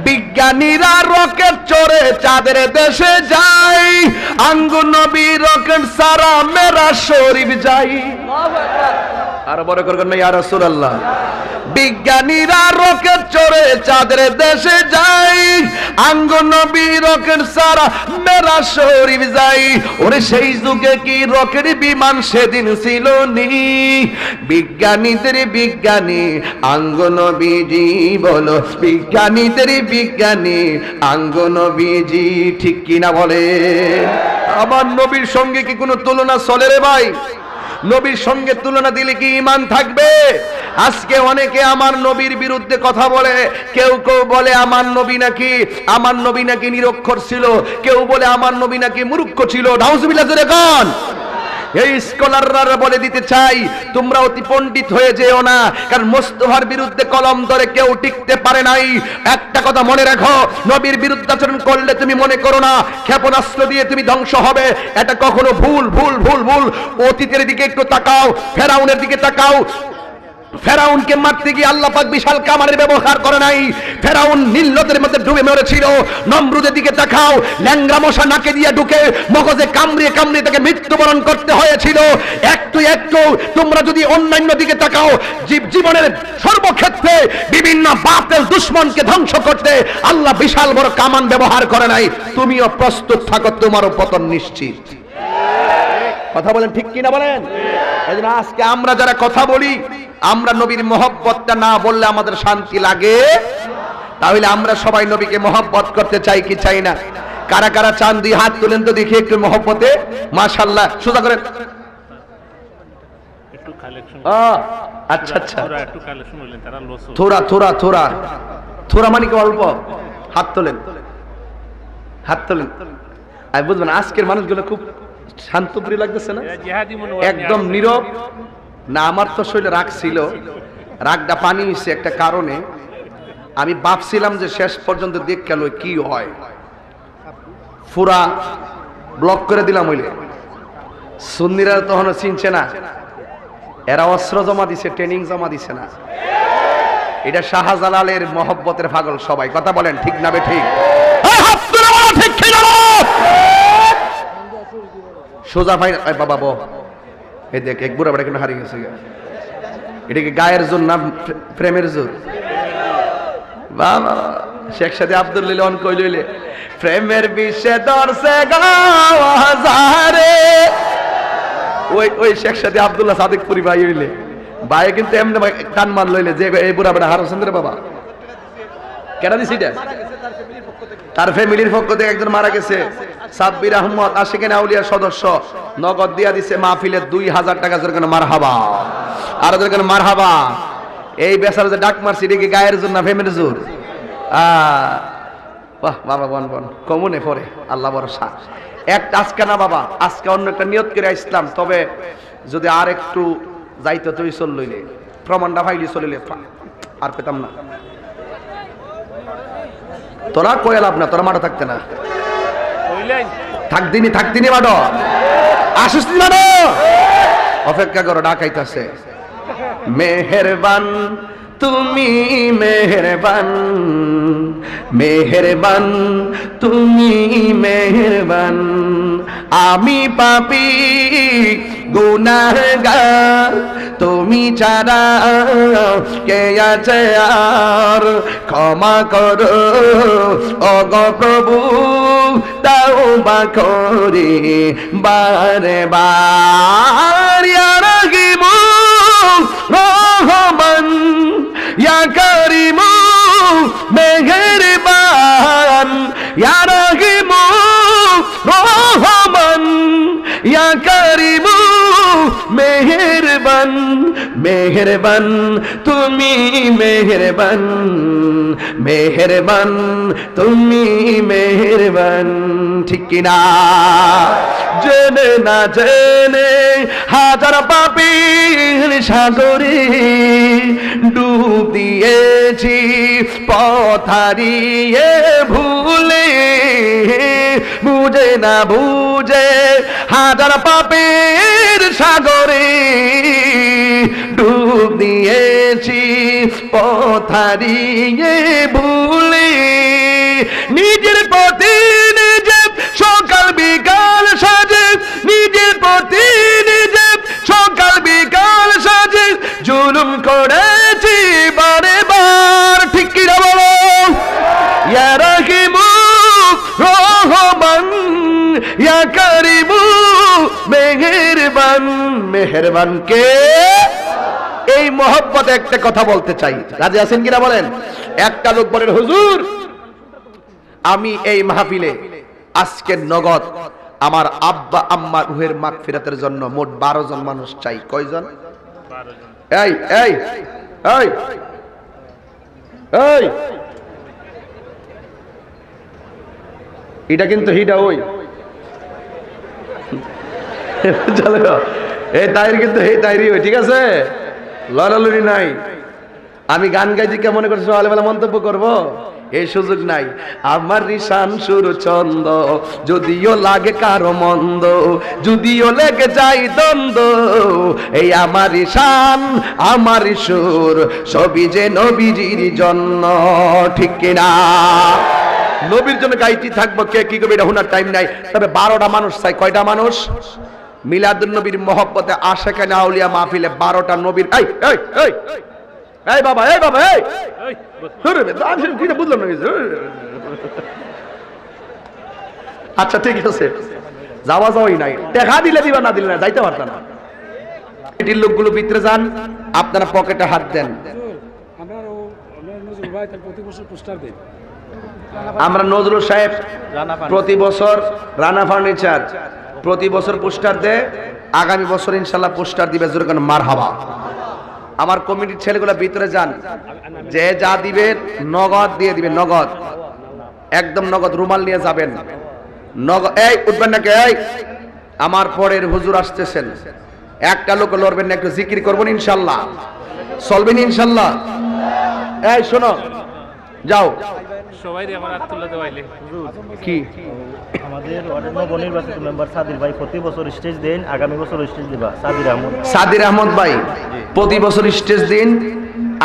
বিজ্ঞানীরা রকেট চড়ে চাঁদের দেশে যায়, আঙ্গ নবী রকেট সারা মেরা শরীফ যাই। আর বড় করবেন না ইয়া রাসূলুল্লাহ। বিজ্ঞানীরা রকেট চড়ে চাঁদের দেশে যায়, আঙ্গ নবী রকেট সারা মেরা শরীফ যাই। ওরে সেই যুগে কি রকেট বিমান সেদিন ছিল নি? বিজ্ঞানীদের বিজ্ঞানী আঙ্গ নবীজি, বলো বিজ্ঞানীদের বিজ্ঞানী আঙ্গ নবীজি। ঠিক কিনা বলে? আমার নবীর সঙ্গে কি কোনো তুলনা চলে রে ভাই? নবীর সঙ্গে তুলনা দিলে কি ঈমান থাকবে? আজকে অনেকে আমার নবীর বিরুদ্ধে কথা বলে। কেউ কেউ বলে আমার নবী নাকি নিরক্ষর ছিল, কেউ বলে আমার নবী নাকি মূর্খ ছিল। নাউজুবিল্লাহ জোরে কোন? এই স্কলাররা বলে দিতে চাই, তোমরা অতি পণ্ডিত হয়ে যেও না, কারণ মোস্তফার বিরুদ্ধে কলম ধরে কেউ টিকতে পারে নাই। একটা কথা মনে রাখো, নবীর বিরুদ্ধাচরণ করলে তুমি মনে করো না ক্ষেপণাস্ত্র দিয়ে তুমি ধ্বংস হবে। এটা কখনো ভুল ভুল ভুল ভুল। অতীতের দিকে একটু তাকাও, ফেরাউনের দিকে তাকাও। ফেরাউনকে মারতে গিয়ে আল্লাহ পাক বিশাল কামানের ব্যবহার করে নাই। ফেরাউন নীল নদের মধ্যে ডুবে মরেছিল। নমরুদের দিকে তাকাও, ল্যাংড়া মশা নাকে দিয়ে ঢুকে মগজে কামড়িয়ে কামড়িয়ে তাকে মৃত্যুবরণ করতে হয়েছিল। একটু একটু তোমরা যদি অন্যান্য দিকে তাকাও, জীবনের সর্বক্ষেত্রে বিভিন্ন বাতিল দুশমনকে ধ্বংস করতে আল্লাহ বিশাল বড় কামান ব্যবহার করে নাই। তুমিও প্রস্তুত থাকো, তোমারও পতন নিশ্চিত। কথা বলেন ঠিক কিনা বলেন? এজন্য আজকে আমরা যারা কথা বলি, আমরা নবীর মহব্বতটা না বললে আমাদের শান্তি লাগে। তাহলে আমরা সবাই নবীকে মহব্বত করতে চাই কি চাই না? কারা কারা চান দুই হাত তুলেন তো দেখি একটু মহব্বতে। মাশাআল্লাহ, সোজা করেন। আচ্ছা আচ্ছা, থোড়া থোড়া থোড়া থোড়া মানে কি অল্প? হাত তোলেন, হাত তোলেন। আর বুঝবেন আজকের মানুষগুলো খুব শান্তপ্রিয় লাগতেছে না? একদম নীরব না। আমার তো শরীরে রাগ ছিল, রাগটা পানি হয়েছে একটা কারণে। আমি ভাবছিলাম যে শেষ পর্যন্ত দেখ গেল কি হয়, পুরা ব্লক করে দিলাম। হইলে সুন্নিরা তখন চিনছে না, এরা অস্ত্র জমা দিছে, ট্রেনিং জমা দিছে না। এটা শাহজালালের মহব্বতের পাগল সবাই। কথা বলেন ঠিক না বে ঠিক? সোজা ভাই বাবা বো, এই দেখ এক বুড়া বেড়া কেন হারিয়ে গেছে। এটা কি গায়ের জোর না প্রেমের জোর? বাবা শেখ সাদি আব্দুল লিলন কইলে প্রেমের বিষে দর্শে গাওয়ারে। ওই শেখ সাদি আব্দুল্লাহ সাদিকপুরি ভাই হইলে ভাই কিন্তু এমনি টান মান লইলে যে এই বুড়া বেড়া হারছেন রে বাবা। কেন দিছি এটা? তার ফ্যামিলির পক্ষ থেকে একজন মারা গেছে, সাব্বির আহমদ আশিকিন আউলিয়ার সদস্য, নগদ দিয়া দিছে মাহফিলে 2000 টাকা। জোর কেন মারহাবা, আর জোর কেন মারহাবা। এই বেচারা যে ডাক মারছি, এটা কি গায়ের জোর না ফ্যামিলির জোর? বাহ বাবা বন বন কমনে পড়ে আল্লাহ ভরসা। একটা আজকে না বাবা, আজকে অন্য একটা নিয়ত করে আসলাম, তবে যদি আর একটু যাইতো তুই চললইলে প্রমাণটা ভাইলি চলিলে আর পেতাম না। তোরা কয়ে লাভ না, তোরা মাঠে থাকতে না, থাকদিনি মাঠো আসিস মাঠো, অপেক্ষা করো, ডাকাইতাছে। মেহেরবান তুমি মেহেরবান, মেহেরবান তুমি মেহেরবান, আমি পাপী গুনাহগার, তুমি ছাড়া কে আছে আর, ক্ষমা করো ওগো প্রভু, তাওবা করি বারে বার, ইয়া রাহিমু রহমান, ইয়া কারিমু মেহেরবান, ইয়া রাহিমু রহমান, ইয়া কারিমু মেহেরবান, মেহেরবান তুমি মেহেরবান, মেহেরবান তুমি মেহেরবান, ঠিক কিনা? জেনে না জেনে হাজার পাপীর সাগরে ডুব দিয়েছি, পথ হারিয়ে ভুলে, বুঝে না বুঝে হাজার পাপের সাগরে ডুব দিয়েছি, পথ হারিয়ে ভুলে, নিজের প্রতি নিজে সকাল বিকাল সাজে, নিজের প্রতি নিজে সকাল বিকাল সাজে জুলুম করেছি বারে বার, ঠিক কি না বলো? ইয়া রাহিমু রহমান, ইয়া কারিমু মেহেরবান, মেহেরবান কে? এই মহব্বতে একটা কথা বলতে চাই, রাজি আছেন কিনা বলেন? একটা লোক বলেন, হুজুর আমি এই মাহফিলে আজকে নগদ আমার আব্বা আম্মার রুহের মাগফিরাতের জন্য মোট 12 জন মানুষ চাই। কয়জন? 12 জন। এই এই এই এই এটা কিন্তু হিডা ওই চলো এই তাইর কিন্তু এই তাইরি ওই, ঠিক আছে, লড়ালড়ি নাই। আমি গান গাইছি কে মনে করছো সকালবেলা মন্তব্য করব, এই সুযোগ নাই। আমার রিশান সুর ছন্দ, যদিও লাগে কারো মন্দ, যদিও লেগে যাই দ্বন্দ্ব, এই আমার রিশান আমার সুর, সবই যে নবীজির জন্য, ঠিক কিনা? নবীর জন্য গাইতে থাকবো, কে কি করবে এটা শোনার টাইম নাই। তবে 12টা মানুষ চাই। কয়টা মানুষ? মিলাদুন নবীর মহব্বতে আশিকানে আউলিয়া মাহফিলে 12টা নবীর। এই এই এই এই বাবা, এই বাবা, এই বুঝলাম না। আচ্ছা ঠিক আছে, যাওয়া যাওয়াই নাই, দেখা দিলে দিবা, না দিলে না, যাইতে পারত না। এটির লোকগুলো ভিতরে যান, আপনারা পকেটে হাত দেন। আমরা নজরুল সাহেব প্রতি বছর রানা ফার্নিচার প্রতি বছর পোস্টার দেয়, আগামী বছর ইনশাল্লাহ পোস্টার দিবে, জোরে কেন মারহাবা। আমার কমিটির ছেলেগুলো ভিতরে যান, যে যা দিবে নগদ দিয়ে দিবে, নগদ, একদম নগদ, রুমাল নিয়ে যাবেন, নগদ। এই উঠবেন নাকি? এই আমার পরের হুজুর আসতেছেন, একটা লোক লড়বেন না, একটু জিকির করবেন ইনশাল্লাহ, চলবেন ইনশাল্লাহ। এই শোনো, যাও সবাই আমার হাত তুলে দেওয়াইলে কি আমাদের ওয়ার্ডের নবনির্বাচিত মেম্বার সাদির ভাই প্রতি বছর স্টেজ দেন, আগামী বছর স্টেজ দিবা সাদির আহমদ ভাই প্রতি বছর স্টেজ দিন,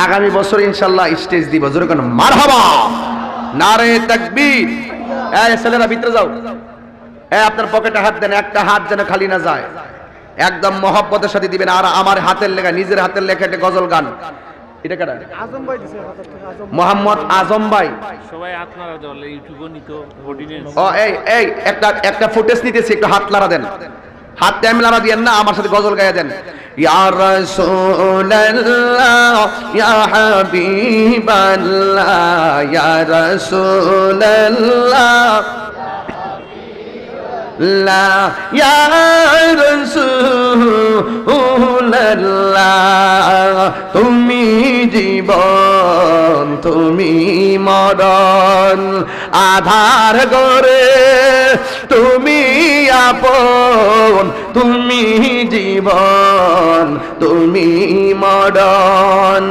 আগামী বছর ইনশাআল্লাহ স্টেজ দিব, জোরে কেন মারহাবা, নারে তাকবীর। এই ছেলেরা ভিতরে যাও, এই আপনার পকেটে হাত দেন, একটা হাত যেন খালি না যায়, একদম মহব্বতের সাথে দিবেন। আর আমার হাতের লেখা, নিজের হাতের লেখা একটা গজল গান, এটা কাটা আজম ভাই দিছে, মোহাম্মদ আজম ভাই, সবাই হাত নাড়া দেন, ইউটিউবে নিতো অর্ডিনেন্স। ও এই এই একটা ফুটেজ নিতেছি, একটু হাত নাড়া দেন, হাত টাইম নাড়া দিয়েন না, আমার সাথে গজল গায়া দেন। ইয়া রাসূলুল্লাহ ইয়া হাবিবাল্লাহ ইয়া রাসূলুল্লাহ লা ইয়া রাসূলুল্লাহ তুমি জীবন তুমি মরণ আধার গরে তুমি আপন তুমি জীবন তুমি মরণ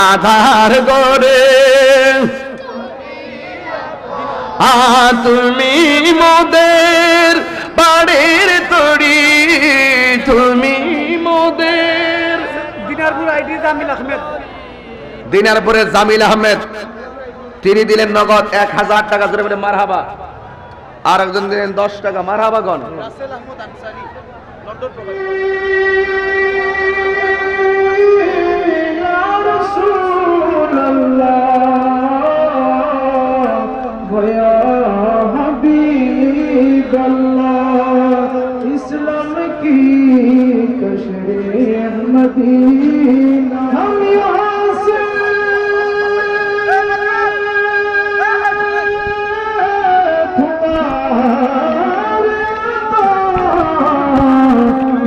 আধার গরে তুমি মোদের বাড়ির তরি তুমি মোদের দিনারপুরের জামিল আহমেদ তিনি দিলেন নগদ 1000 টাকা জোরে বলে মারহাবা আর একজন দিলেন 10 টাকা মারহাবা গণ इस्लाम की कशरे मदीना हम यहाँ से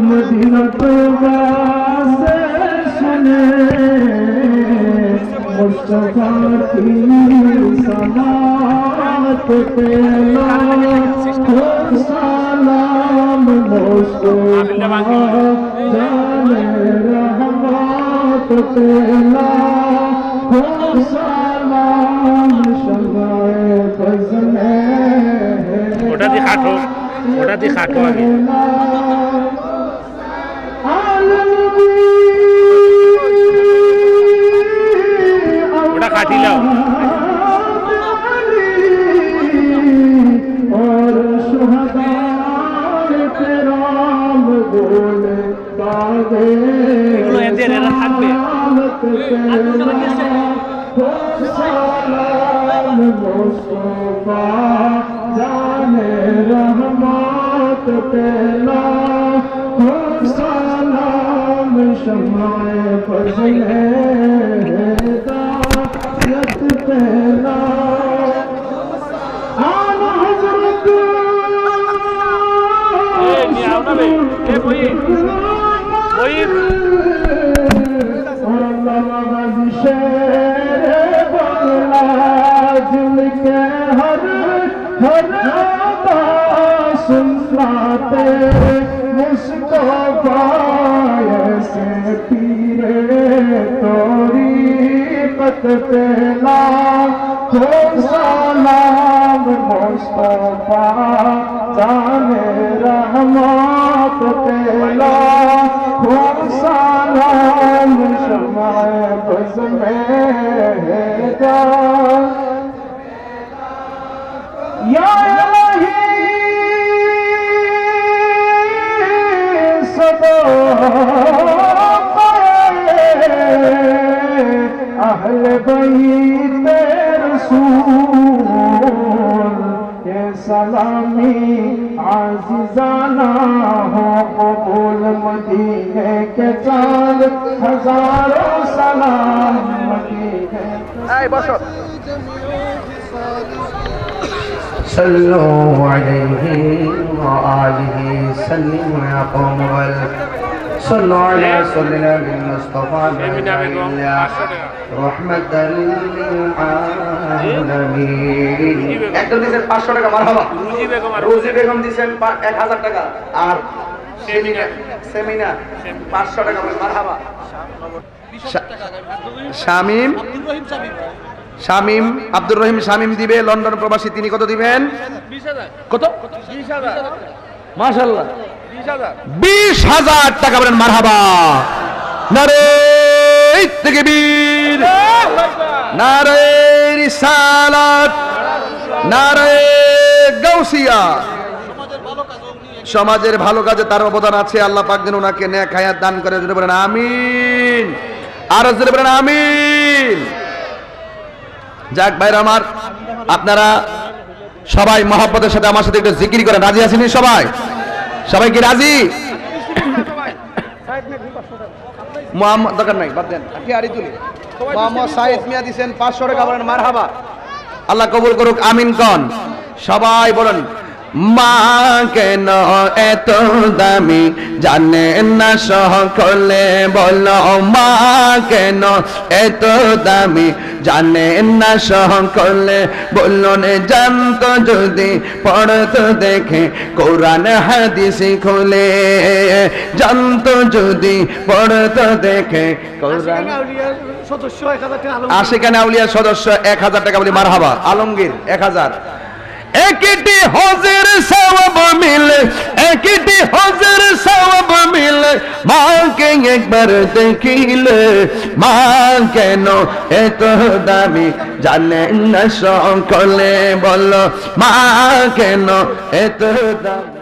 मदीना तौबा से सुने मुस्तफा की सलात पे सलाम मुस्तफा जाने रहमत पे सलाम शमाए फज़ले ওটা দিয়ে খাটো আগে ওটা খাটি লাও और शुहदाए किराम बोले बागे এগুলো এদের এরা থাকবে सलाम मुस्तफा जाने रहमत तेला सलाम शमाए फज़ले हिदायत तेला आला हज़रत सुनाते मुस्तफा ऐसे पीरे तोरी पत तेला हो सलाम मुस्तफा जाने रहमत तेला हो सलाम शमाए बज़ में या अहले बैत रसूल ये सलामी आज़िज़ाना हो कबूल मदीने के चांद हजारों सलाम मदीने सल्लु अलैहि व आलिहि सल्लिमु या कौम वल सल्लु अला सल्लल्लाहु मुस्तफा रहमतल लिल आलामीन একজন দিয়েছেন 500 টাকা মারহাবা রোজি বেগম দিয়েছেন 1000 টাকা আর সেমিনা 500 টাকা মারহাবা শামিম আব্দুর রহিম শামিম দিবে লন্ডন প্রবাসী তিনি কত দিবেন 20000 কত 20000 মাশাআল্লাহ 20000 টাকা বলেন মারহাবা নারে তাকবীর নারে রিসালাত নারে গাউসিয়া সমাজের ভালো কাজে তার অবদান আছে আল্লাহ পাক যেন ওনাকে নেক হায়াত দান করে জোরে বলেন আমিন আর জোরে বলেন আমিন যাক ভাইরা আমার আপনারা সবাই মহব্বতের সাথে আমার সাথে একটু জিকির করেন রাজি আছেন সবাই সবাই কি রাজি মোহাম্মদ দরকার নাই বাদ দেন কি আরি তুলি মোহাম্মদ সাইদ মিয়া দিবেন 500 টাকা বলেন মারহাবা আল্লাহ কবুল করুক আমিন কোন সবাই বলেন মা কেন এত দামি জানে না সকলে বলো মা কেন এত দামি জানে না সকলে বলুন জানতো যদি পড়তো দেখে কোরআন হাদিস খুলে জানতো যদি পড়তো দেখে কোরআন আশিকানা আউলিয়ার সদস্য 1000 টাকা বলি মারহাবা আলমগীর 1000 একটি হজের সওয়াব মিলে একটি হজের সওয়াব মিলে মাকে একবার দেখিলে মা কেন এত দামি জানেন না সকলে বলো মা কেন এত দামি